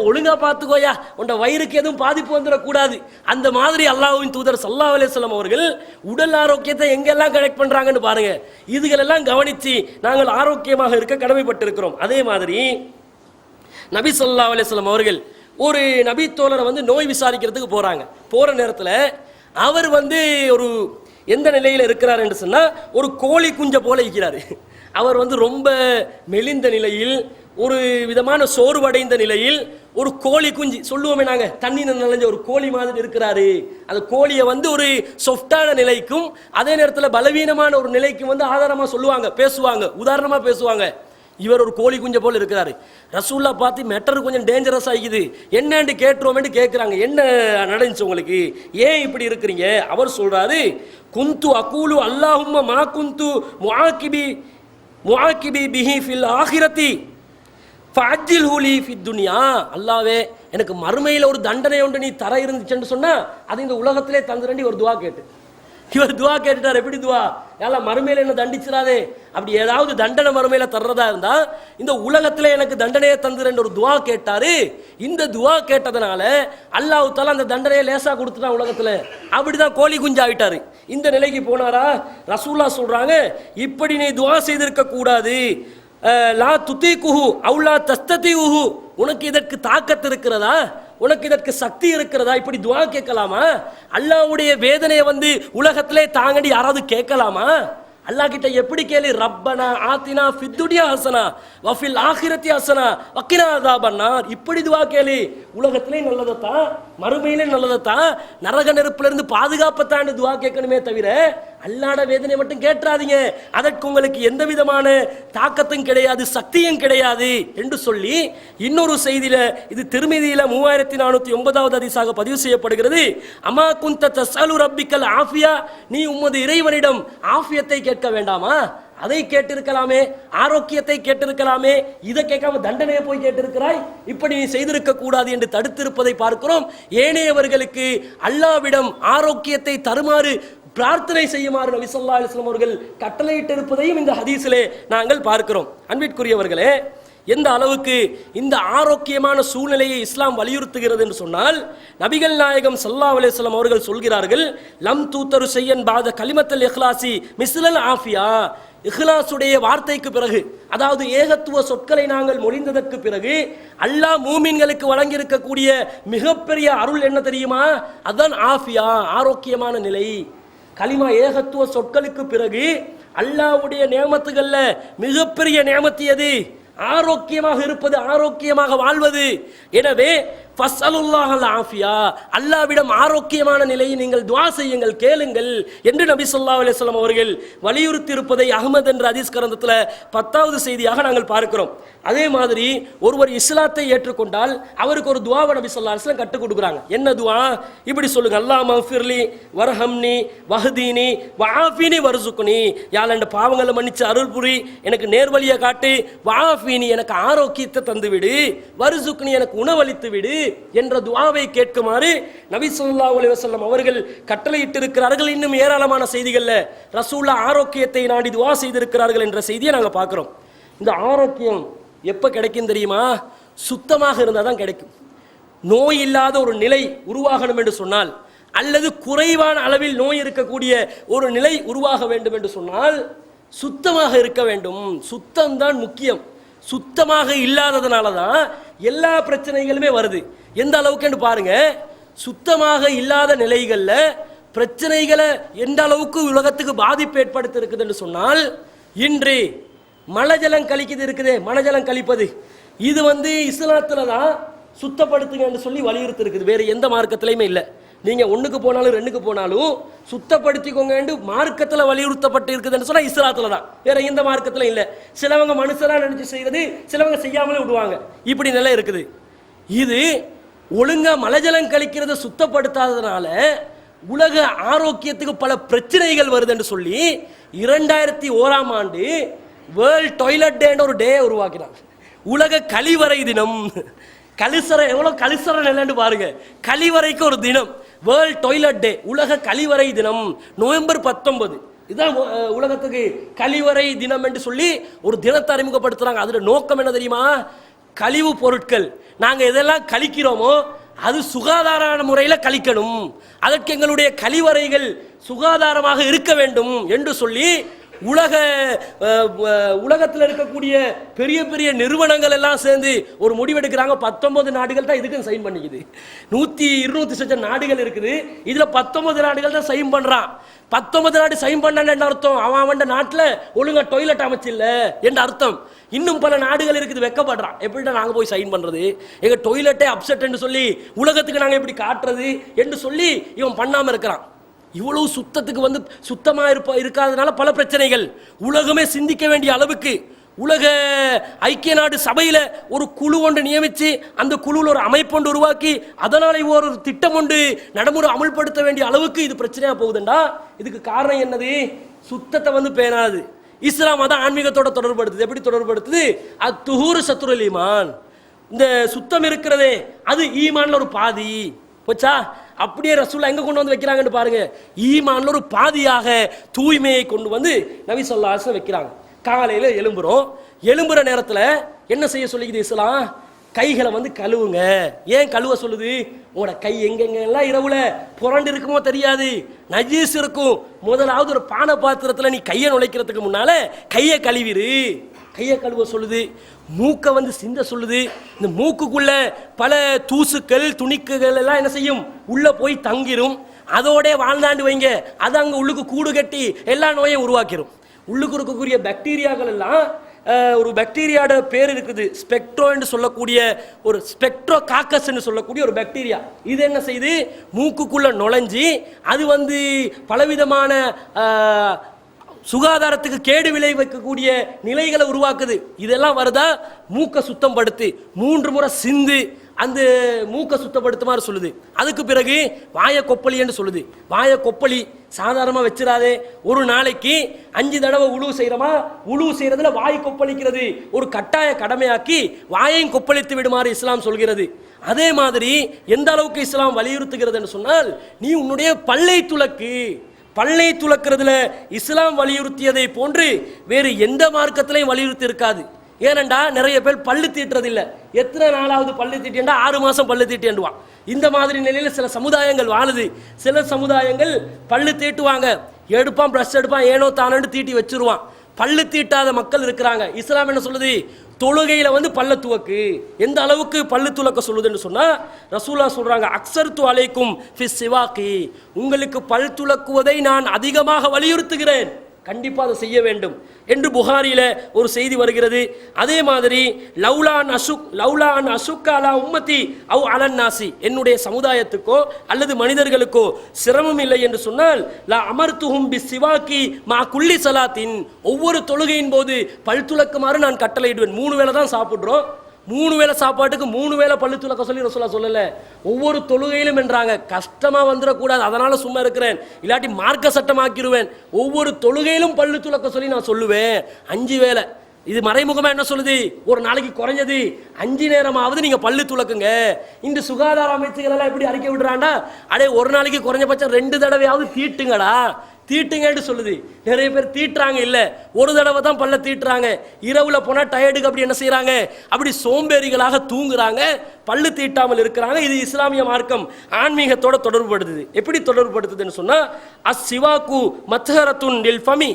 ஒழுங்கா பார்த்துக்கோயா, உண்ட வயிறுக்கு எதுவும் பாதிப்பு வந்துடக்கூடாது. அந்த மாதிரி அல்லாஹ்வின் தூதர் ஸல்லல்லாஹு அலைஹி வஸல்லம் அவர்கள் உடல் ஆரோக்கியத்தை எங்கெல்லாம் கனெக்ட் பண்றாங்கன்னு பாருங்க. இதுகளெல்லாம் கவனிச்சு நாங்கள் ஆரோக்கியமாக இருக்க கடமைப்பட்டிருக்கிறோம். அதே மாதிரி நபி ஸல்லல்லாஹு அலைஹி வஸல்லம் அவர்கள் ஒரு நபி தோழரை நோய் விசாரிக்கிறதுக்கு போறாங்க. போற நேரத்தில் அவர் ஒரு எந்த நிலையில் இருக்கிறார் என்று சொன்னா, ஒரு கோழி குஞ்ச போல இருக்கிறாரு. அவர் ரொம்ப மெலிந்த நிலையில், ஒரு விதமான சோர்வடைந்த நிலையில், ஒரு கோழி குஞ்சு சொல்லுவோமே நாங்க, தண்ணீர் நனைஞ்ச ஒரு கோழி மாதிரி இருக்கிறாரு. அந்த கோழியை ஒரு சொஃப்டான நிலைக்கும் அதே நேரத்தில் பலவீனமான ஒரு நிலைக்கும் ஆதாரமா சொல்லுவாங்க, பேசுவாங்க, உதாரணமா பேசுவாங்க. இவர் ஒரு கோழி குஞ்ச போல இருக்கிறாரு. ரசூல்லா பார்த்து மேட்டர் கொஞ்சம் டேஞ்சரஸ் ஆகிக்குது, என்னன்னு கேட்டுருவோம்னு கேட்குறாங்க. என்ன நடந்துச்சு உங்களுக்கு, ஏன் இப்படி இருக்கிறீங்க? அவர் சொல்றாரு, குந்து அகூலு அல்லாஹும்ம மா குந்து முஆகிபி பிஹி ஃபில் ஆகிரதி ஃபஅஜ்ஜில்ஹு லீ ஃபித் துன்யா. அல்லாஹ்வே, எனக்கு மறுமையில் ஒரு தண்டனை ஒன்று நீ தர இருந்துச்சுன்னு சொன்னா அது இந்த உலகத்திலே தந்துரண்டி ஒரு துவா கேட்டு. இவர் துவா கேட்டுட்டார். எப்படி துவா? ஏன்னா மறுமையில என்ன தண்டிச்சிடாதே, அப்படி ஏதாவது தண்டனை மறுமையில தர்றதா இருந்தா இந்த உலகத்திலே எனக்கு தண்டனையை தந்துறேன் ஒரு துவா கேட்டாரு. இந்த துவா கேட்டதுனால அல்லாஹ் தஆலா அந்த தண்டனையை லேசா கொடுத்துட்டான் உலகத்துல. அப்படிதான் கோழி குஞ்சாயிட்டாரு. இந்த நிலைக்கு போனாரா? ரசூலுல்லாஹ் சொல்றாங்க, இப்படி நீ துவா செய்திருக்க கூடாது. லா துதீகுஹு அவு லா தஸ்ததீஹு, உனக்கு இதற்கு தாக்கத்து இருக்கிறதா, உனக்கு இதற்கு சக்தி இருக்கிறதா, இப்படி துவா கேட்கலாமா? அல்லாஹ்வுடைய வேதனையை உலகத்திலே தாங்கடி யாராவது கேட்கலாமா? அல்லாஹ் கிட்ட எப்படி கேளு, ரப்பனா ஆத்தினா ஃபித் துன்யா ஹஸனா வ ஃபில் ஆகிரத்தி ஹஸனா வ கினா அஸாபன்னார். இப்படி துவா கேளு. உலகத்திலே நல்லதத்தான், மறுமையிலே நல்லதத்தான், நரக நெருப்பிலிருந்து பாதுகாப்பத்தான் துவா கேட்கணுமே தவிர அல்லாஹ்வுடைய வேதனை மட்டும் கேட்றாதீங்க, அதற்கு உங்களுக்கு எந்த விதமான தாக்கத்தும் கிடையாது, சக்தியும் கிடையாது என்று சொல்லி இன்னொரு செய்தியில, இது திருமிதியில 3409வது ஹதீஸாக பதிவு செய்யப்படுகிறது. அமா குந்த தஸ்அலு ரப்பிக்கல் ஆஃபியா, நீ உமது இறைவனிடம் ஆஃபியத்தை கேட்க வேண்டாமா? அதை கேட்டிருக்கலாமே, ஆரோக்கியத்தை கேட்டிருக்கலாமே, இதை கேட்காம தண்டனையை போய் கேட்டிருக்கிறாய், இப்படி நீ செய்திருக்க கூடாது என்று தடுத்திருப்பதை பார்க்கிறோம். ஏனையவர்களுக்கு அல்லாஹ்விடம் ஆரோக்கியத்தை தருமாறு பிரார்த்தனை செய்யுமாறு நபி ஸல்லல்லாஹு அலைஹி வஸல்லம் அவர்கள் கட்டளையிட்டிருப்பதையும் இந்த ஹதீஸிலே நாங்கள் பார்க்கிறோம். அன்பிற்குரியவர்களே, எந்த அளவுக்கு இந்த ஆரோக்கியமான சூழ்நிலையை இஸ்லாம் வலியுறுத்துகிறது என்று சொன்னால், நபிகள் நாயகம் ஸல்லல்லாஹு அலைஹி வஸல்லம் அவர்கள் சொல்கிறார்கள், லம் தூத்தரு செய்யன் பாத கலிமத்தல் இஹ்லாசி மிஸ்லல் ஆஃபியா. இஹ்லாசுடைய வார்த்தைக்கு பிறகு, அதாவது ஏகத்துவ சொற்களை நாங்கள் மொழிந்ததற்கு பிறகு அல்லாஹ் மூமின்களுக்கு வழங்கி இருக்கக்கூடிய மிகப்பெரிய அருள் என்ன தெரியுமா? அதுதான் ஆஃபியா, ஆரோக்கியமான நிலை. கலிமா ஏகத்துவ சொற்களுக்கு பிறகு அல்லாஹ்வுடைய நியமத்துகள்ல மிகப்பெரிய நியமத்து எது? ஆரோக்கியமாக இருப்பது, ஆரோக்கியமாக வாழ்வது. எனவே ஃபஸ்அலுல்லாஹல் ஆஃபியா, அல்லாஹ்விடம் ஆரோக்கியமான நிலையை நீங்கள் துஆ செய்யுங்கள், கேளுங்கள் என்று நபி ஸல்லல்லாஹு அலைஹி வஸல்லம் அவர்கள் வலியுறுத்தி இருப்பதை அஹ்மத் என்ற ஹதீஸ் கிரந்தத்தில் 10வது செய்தியாக நாங்கள் பார்க்கிறோம். அதே மாதிரி ஒருவர் இஸ்லாத்தை ஏற்றுக்கொண்டால் அவருக்கு ஒரு துஆவை நபி ஸல்லல்லாஹு அலைஹி வஸல்லம் கற்றுக் கொடுக்குறாங்க. என்ன துஆ? இப்படி சொல்லுங்க, அல்லாஹ் மஃபிர்லி வர்ஹம்னி வஹ்தீனி வஆஃபினி வர்சுக்னி. யா அல்லாஹ், இந்த பாவங்களை மன்னிச்சு அருள் புரி, எனக்கு நேர்வழியை காட்டு, வஆஃபினி எனக்கு ஆரோக்கியத்தை தந்து விடு, வர்சுக்னி எனக்கு உணவளித்து விடு என்ற துஆவை கேட்குமாறு நபி ஸல்லல்லாஹு அலைஹி வஸல்லம் அவர்கள் கட்டளையிட்டிருக்கிறார்கள். இன்னும் ஏராளமான செய்திகள்ல ரசூலுல்லாஹ் ஆரோக்கியத்தை நாடி துஆ செய்திருக்கிறார்கள் என்ற செய்தியை நாங்கள் பார்க்கிறோம். இந்த ஆரோக்கியம் எப்ப கிடைக்கும் தெரியுமா? சுத்தமாக இருந்தால் தான் கிடைக்கும். நோய் இல்லாத ஒரு நிலை உருவாகணும் என்று சொன்னால், அல்லது குறைவான அளவில் நோய் இருக்கக்கூடிய ஒரு நிலை உருவாக வேண்டும் என்று சொன்னால் சுத்தமாக இருக்க வேண்டும். சுத்தம்தான் முக்கியம். சுத்தமாக இல்லாததுனால தான் எல்லா பிரச்சனைகளுமே வருது. எந்த அளவுக்கு பாருங்க, சுத்தமாக இல்லாத நிலைகள்ல பிரச்சனைகளை எந்த அளவுக்கு உலகத்துக்கு பாதிப்பு ஏற்படுத்தி இருக்குது என்று சொன்னால், இன்று மலஜலம் கழிக்குது இருக்குதே, மலஜலம் கழிப்பது, இது இஸ்லாத்துல தான் சுத்தப்படுத்துங்க என்று சொல்லி வலியுறுத்தி இருக்குது. வேற எந்த மார்க்கத்திலையுமே இல்லை. நீங்க ஒண்ணுக்கு போனாலும் ரெண்டுக்கு போனாலும் சுத்தப்படுத்திக்கோங்க என்று மார்க்கத்தில் வலியுறுத்தப்பட்டு இருக்குதுன்னு சொன்னா இஸ்லாத்துல தான், வேற எந்த மார்க்கத்துல இல்லை. சிலவங்க மனுஷரா நினைச்சு செய்யறது, சிலவங்க செய்யாமலே விடுவாங்க, இப்படி நிலை இருக்குது. இது ஒழுங்கா மலஜலம் கழிக்கிறத சுத்தப்படுத்தாததுனால உலக ஆரோக்கியத்துக்கு பல பிரச்சனைகள் வருது என்று சொல்லி 2001ஆம் ஆண்டு வேர்ல்ட் டாய்லெட் டே ஒரு டே உருவாக்கினாங்க. உலக கழிவறை தினம். கழிசறை எவ்வளோ கழிசறை நிலைன்னு பாருங்க. கழிவறைக்கு ஒரு தினம், வேர்ல்ட் டாய்லெட் டே, உலக கழிவறை தினம் நவம்பர் 19. இதுதான் உலகத்துக்கு கழிவறை தினம் என்று சொல்லி ஒரு தினத்தை அறிமுகப்படுத்துறாங்க. அதோட நோக்கம் என்ன தெரியுமா? கழிவு பொருட்கள் நாங்கள் எதெல்லாம் கழிக்கிறோமோ அது சுகாதார முறையில் கழிக்கணும், அதற்கு எங்களுடைய கழிவறைகள் சுகாதாரமாக இருக்க வேண்டும் என்று சொல்லி உலகத்தில் இருக்கக்கூடிய பெரிய பெரிய நிறுவனங்கள் எல்லாம் சேர்ந்து ஒரு முடிவெடுக்கிறாங்க. 19 நாடுகள் தான் இதுக்கு சைன் பண்ணிக்குது. 100-200 சச்ச நாடுகள் இருக்குது. இதில் 19 நாடுகள் தான் சைன் பண்ணுறான். 19 நாடு சைன் பண்ண அர்த்தம் அவன் நாட்டில் ஒழுங்கா டாய்லெட் அமைச்சில்ல என்ற அர்த்தம். இன்னும் பல நாடுகள் இருக்குது, வெக்கப்படுறான். எப்படின்னா நாங்கள் போய் சைன் பண்ணுறது, எங்கள் டாய்லெட்டே அப்செட் என்று சொல்லி உலகத்துக்கு நாங்கள் எப்படி காட்டுறது என்று சொல்லி இவன் பண்ணாமல் இருக்கிறான். இவ்வளவு சுத்தத்துக்கு சுத்தமாக இருக்காதனால பல பிரச்சனைகள். உலகமே சிந்திக்க வேண்டிய அளவுக்கு உலக ஐக்கிய நாடு சபையில் ஒரு குழு ஒன்று நியமித்து அந்த குழுவில் ஒரு அமைப்பு ஒன்று உருவாக்கி அதனால் ஒரு திட்டம் ஒன்று நடைமுறை அமல்படுத்த வேண்டிய அளவுக்கு இது பிரச்சனையாக போகுதுண்டா. இதுக்கு காரணம் என்னது? சுத்தத்தை பேணாது. இஸ்லாம் அதான் ஆன்மீகத்தோட தொடர்படுத்துது. எப்படி தொடர்படுத்துது? அத்துஹூரு சத்ருல் ஈமான். இந்த சுத்தம் இருக்கிறதே அது ஈமான்ல ஒரு பாதி போச்சா. அப்படியே ரசூலுல்லாஹ் எங்க கொண்டு வந்து வைக்கிறாங்கன்னு பாருங்க. ஈமான்ல ஒரு பாதியாக தூய்மையை கொண்டு வந்து நபி ஸல்லல்லாஹு அலைஹி வஸல்லம் வைக்கிறாங்க. காலையில எழும்புற நேரத்தில் என்ன செய்ய சொல்லிக்குது இஸ்லாம்? கைகளை கழுவுங்க. ஏன் கழுவ சொல்லுது? உங்களோட கை எங்கெங்கெல்லாம் இரவுல புரண்டு இருக்குமோ தெரியாது, நஜீஸ் இருக்கும். முதலாவது ஒரு பானை பாத்திரத்தில் நீ கையை நுழைக்கிறதுக்கு முன்னால கையை கழுவிரு. கையை கழுவ சொல்லுது. மூக்கை சிந்த சொல்லுது. இந்த மூக்குக்குள்ள பல தூசுக்கள் துணிக்குகள் எல்லாம் என்ன செய்யும்? உள்ள போய் தங்கிரும். அதோட வாழ்ந்தாண்டு வைங்க, அது அங்க உள்ளுக்கு கூடு கட்டி எல்லா நோயும் உருவாக்கிரும். உள்ளுக்கு இருக்கக்கூடிய பாக்டீரியாக்கள் எல்லாம் ஒரு பாக்டீரியாட பேர் இருக்குது, ஸ்பெக்ட்ரோ என்று சொல்லக்கூடிய ஒரு ஸ்பெக்ட்ரோ காக்கஸ் என்று சொல்லக்கூடிய ஒரு பாக்டீரியா. இது என்ன செய்யுது? மூக்குக்குள்ள நுழைஞ்சி அது பலவிதமான சுகாதாரத்துக்கு கேடு விளைவிக்கக்கூடிய நிலைகளை உருவாக்குது. இதெல்லாம் வருதா? மூக்கை சுத்தம் படுத்து 3 முறை சிந்து அந்த மூக்கை சுத்தப்படுத்துமாறு சொல்லுது. அதுக்கு பிறகு வாயை கொப்பளி என்று சொல்லுது. வாயை கொப்பளி சாதாரணமாக வச்சிடாதே. ஒரு நாளைக்கு 5 தடவை உழு செய்கிறோமா, உழு செய்கிறதுல வாய் கொப்பளிக்கிறது ஒரு கட்டாய கடமையாக்கி வாயையும் கொப்பளித்து விடுமாறு இஸ்லாம் சொல்கிறது. அதே மாதிரி எந்த அளவுக்கு இஸ்லாம் வலியுறுத்துகிறது என்று சொன்னால், நீ உன்னுடைய பல்லை துலக்கிறதுல இஸ்லாம் வலியுறுத்தியதை போன்று வேறு எந்த மார்க்கத்திலையும் வலியுறுத்தி இருக்காது. ஏனண்டா நிறைய பேர் பல்லு தீட்டுறது இல்லை. எத்தனை நாளாவது பல்லு தீட்டியண்டா 6 மாதம் பல்லு தீட்டியண்டுவான். இந்த மாதிரி நிலையில் சில சமுதாயங்கள் வாழுது. சில சமுதாயங்கள் பல்லு தீட்டுவாங்க, எடுப்பான், ப்ரஷ் எடுப்பான், ஏனோ தானோன்னு தீட்டி வச்சிருவான். பல்லு தீட்டாத மக்கள் இருக்கிறாங்க. இஸ்லாம் என்ன சொல்லுது? தொழுகையில் பல்ல துவக்கு. எந்த அளவுக்கு பல்லு துலக்க சொல்லுதுன்னு சொன்னால் ரசூலுல்லாஹ் சொல்கிறாங்க, அக்ஸர்து அலைக்கும் ஃபிஸ் சிவாக்கி, உங்களுக்கு பல் துலக்குவதை நான் அதிகமாக வலியுறுத்துகிறேன், கண்டிப்பாக அதை செய்ய வேண்டும் என்று புகாரியில் ஒரு செய்தி வருகிறது. அதே மாதிரி லவ்லான் அசுக் அலா உம்மதி அவ் அலன் நாசி, என்னுடைய சமுதாயத்துக்கோ அல்லது மனிதர்களுக்கோ சிரமம் இல்லை என்று சொன்னால் லா அமர்த்துஹும் பி சிவாக்கி மா குல்லி சலாத்தின், ஒவ்வொரு தொழுகையின் போது பல் துலக்குமாறு நான் கட்டளையிடுவேன். 3 வேளை தான் சாப்பிட்றோம், 3 வேளை சாப்பாட்டுக்கு 3 வேளை பல்லு துலக்க சொல்லி ரசூலுல்லாஹ் சொல்லலை, ஒவ்வொரு தொழுகையிலும் என்றாங்க. கஷ்டமாக வந்துடக்கூடாது, அதனால் சும்மா இருக்கிறேன், இல்லாட்டி மார்க்க சட்டமாக்கிடுவேன். ஒவ்வொரு தொழுகையிலும் பல்லு துலக்க சொல்லி நான் சொல்லுவேன். 5 வேளை. இது மறைமுகமாக என்ன சொல்லுது? ஒரு நாளைக்கு குறைஞ்சது 5 நேரமாவது நீங்கள் பல்லு துலக்குங்க. இந்த சுகாதார அமைச்சுகள் எல்லாம் எப்படி அறிக்கை விடுறாண்டா, அடே ஒரு நாளைக்கு குறைஞ்சபட்சம் 2 தடவையாவது தீட்டுங்கடா, தீட்டுங்கன்னு சொல்லுது. நிறைய பேர் தீட்டுறாங்க, இல்லை ஒரு தடவை தான் பல்ல தீட்டுறாங்க. இரவுல போனால் டயர்டுக்கு அப்படி என்ன செய்யறாங்க? அப்படி சோம்பேறிகளாக தூங்குறாங்க, பல்லு தீட்டாமல் இருக்கிறாங்க. இது இஸ்லாமிய மார்க்கம் ஆன்மீகத்தோட தொடர்புபடுத்துது. எப்படி தொடர்புபடுத்துதுன்னு சொன்னா, அஸ்ஸிவாக்கு மத்ஹரத்துன் லில் ஃபமி,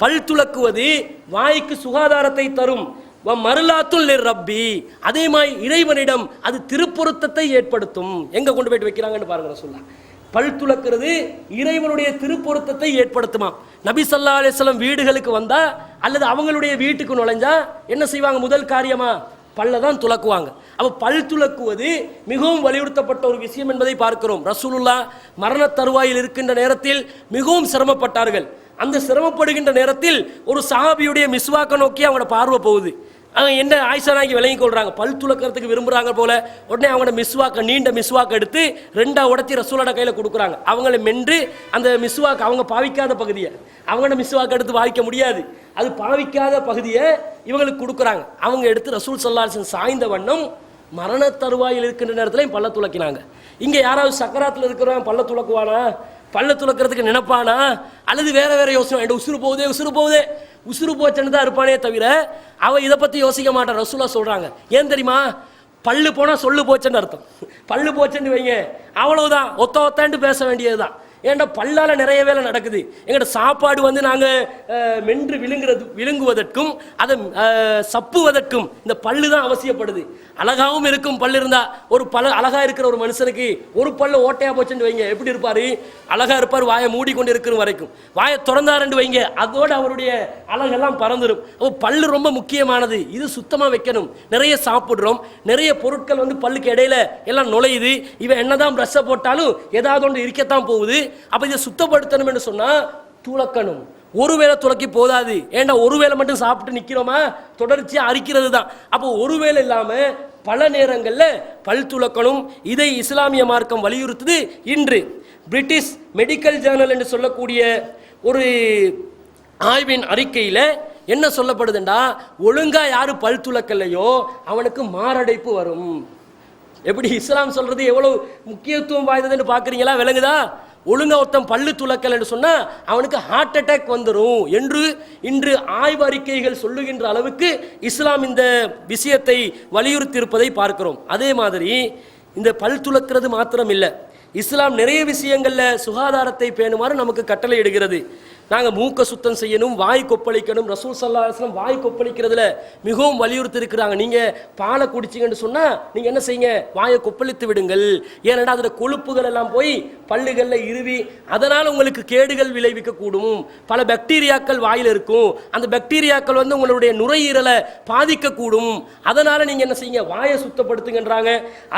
பல் துலக்குவது வாய்க்கு சுகாதாரத்தை தரும். மருளாத்துல் ரப்பி, அதே மாதிரி இறைவனிடம் அது திருப்பொருத்தத்தை ஏற்படுத்தும். எங்க கொண்டு போயிட்டு வைக்கிறாங்கன்னு பாருங்க ரசூலுல்லாஹ். பல் துலக்கிறது இறைவனுடைய திருப்பொருத்தத்தை ஏற்படுத்துமா. நபி ஸல்லல்லாஹு அலைஹி வஸல்லம் வீடுகளுக்கு வந்தா அல்லது அவங்களுடைய வீட்டுக்கு நுழைஞ்சா என்ன செய்வாங்க? முதல் காரியமா பல்ல தான் துலக்குவாங்க. அப்ப பல் துலக்குவது மிகவும் வலியுறுத்தப்பட்ட ஒரு விஷயம் என்பதை பார்க்கிறோம். ரசூலுல்லாஹ் மரண தருவாயில் இருக்கின்ற நேரத்தில் மிகவும் சிரமப்பட்டார்கள். அந்த சிரமப்படுகின்ற நேரத்தில் ஒரு சஹாபியுடைய மிஸ்வாக்க நோக்கி அவங்களோட பார்வை போகுது. அவங்க என்ன ஆயிஷானாக்கி விளங்கி கொள்றாங்க, பல் துளக்கிறதுக்கு விரும்புகிறாங்க போல. உடனே அவங்களோட மிஸ்வாக்கை, நீண்ட மிஸ்வாக்கை எடுத்து 2 உடச்சி ரசூலோட கையில் கொடுக்குறாங்க. அவங்கள மென்று அந்த மிஸ்வாக்கு, அவங்க பாவிக்காத பகுதியை, அவங்களோட மிஸ்வாக்கை எடுத்து பாவிக்க முடியாது, அது பாவிக்காத பகுதியை இவங்களுக்கு கொடுக்குறாங்க. அவங்க எடுத்து ரசூல் ஸல்லல்லாஹு அலைஹி வஸல்லம் சாய்ந்த வண்ணம் மரண தருவாயில் இருக்கின்ற நேரத்தில் பல்ல துளக்கினாங்க. இங்கே யாராவது சக்கராத்தில் இருக்கிறவன் பல்ல துளக்குவானா? பல்ல துளக்கிறதுக்கு நினைப்பானா? அல்லது வேற வேற யோசனை, என் உசுறு போகுதே உசுறு போகுதே உசுறு போச்சுன்னு தான் இருப்பானே தவிர அவன் இதை பற்றி யோசிக்க மாட்டான். ரசூலா சொல்கிறாங்க, ஏன் தெரியுமா? பல்லு போனால் சொல்லு போச்சுன்னு அர்த்தம். பல்லு போச்சுன்னு வைங்க, அவ்வளவுதான், ஒத்தாண்டு பேச வேண்டியது தான். ஏன்டா பல்லால் நிறைய வேலை நடக்குது. எங்கள்ட சாப்பாடு வந்து நாங்கள் மென்று விழுங்குவதற்கும் அதை சப்புவதற்கும் இந்த பல்லு தான் அவசியப்படுது. அழகாகவும் இருக்கும் பல்லு இருந்தா. ஒரு அழகா இருக்கிற ஒரு மனுஷனுக்கு ஒரு பல்லு ஓட்டையா போச்சுன்னு வைங்க, எப்படி இருப்பாரு? அழகா இருப்பார், வாயை மூடிக்கொண்டு இருக்கிற வரைக்கும். வாயை திறந்தாருன்னு வைங்க, அதோடு அவருடைய அழகெல்லாம் பறந்துடும். பல்லு ரொம்ப முக்கியமானது. இது சுத்தமாக வைக்கணும். நிறைய சாப்பிட்றோம், நிறைய பொருட்கள் வந்து பல்லுக்கு இடையில எல்லாம் நுழையுது. இவன் என்னதான் பிரஷை போட்டாலும் ஏதாவது ஒன்று இருக்கத்தான் போகுது. அப்ப இதை சுத்தப்படுத்தணும் என்று சொன்னா துளக்கணும். ஒருவேளை துளக்கி போதாது. ஏண்டா ஒருவேளை மட்டும் சாப்பிட்டு நிக்கிறோமா? தொடர்ச்சியா அரிக்கிறது தான். அப்போ ஒருவேளை இல்லாம பல நேரங்களில் பல் துளக்கணும். இதை இஸ்லாமிய மார்க்கம் வலியுறுத்துது. இன்று பிரிட்டிஷ் மெடிக்கல் ஜேர்னல் என்று சொல்லக்கூடிய ஒரு ஆய்வின் அறிக்கையில் என்ன சொல்லப்படுதுண்டா, ஒழுங்கா யாரு பல் துளக்கலையோ அவனுக்கு மாரடைப்பு வரும். எப்படி இஸ்லாம் சொல்றது எவ்வளவு முக்கியத்துவம் வாய்ந்ததுன்னு பாக்குறீங்களா? விளங்குதா? ஒழுங்கா ஒருத்தன் பல்லு துளக்கல் என்று சொன்னா அவனுக்கு ஹார்ட் அட்டாக் வந்துடும் என்று இன்று ஆய்வு அறிக்கைகள் சொல்லுகின்ற அளவுக்கு இஸ்லாம் இந்த விஷயத்தை வலியுறுத்தி இருப்பதை பார்க்கிறோம். அதே மாதிரி இந்த பல் துளக்கிறது மாத்திரம் இல்லை, இஸ்லாம் நிறைய விஷயங்கள்ல சுகாதாரத்தை பேணுமாறு நமக்கு கட்டளை இடுகிறது. நாங்கள் மூக்க சுத்தம் செய்யணும், வாய் கொப்பளிக்கணும். ரசூல் ஸல்லல்லாஹு அலைஹி வஸல்லம் வாய் கொப்பளிக்கிறதுல மிகவும் வலியுறுத்தி இருக்கிறாங்க. நீங்கள் பாலை குடிச்சிங்கன்னு சொன்னால் நீங்கள் என்ன செய்யுங்க, வாயை கொப்பளித்து விடுங்கள். ஏன்னா அதில் கொழுப்புகள் எல்லாம் போய் பல்லுகளில் இருவி அதனால் உங்களுக்கு கேடுகள் விளைவிக்கக்கூடும். பல பாக்டீரியாக்கள் வாயில் இருக்கும். அந்த பாக்டீரியாக்கள் வந்து உங்களுடைய நுரையீரலை பாதிக்கக்கூடும். அதனால் நீங்கள் என்ன செய்யுங்க, வாயை சுத்தப்படுத்துங்கன்றாங்க.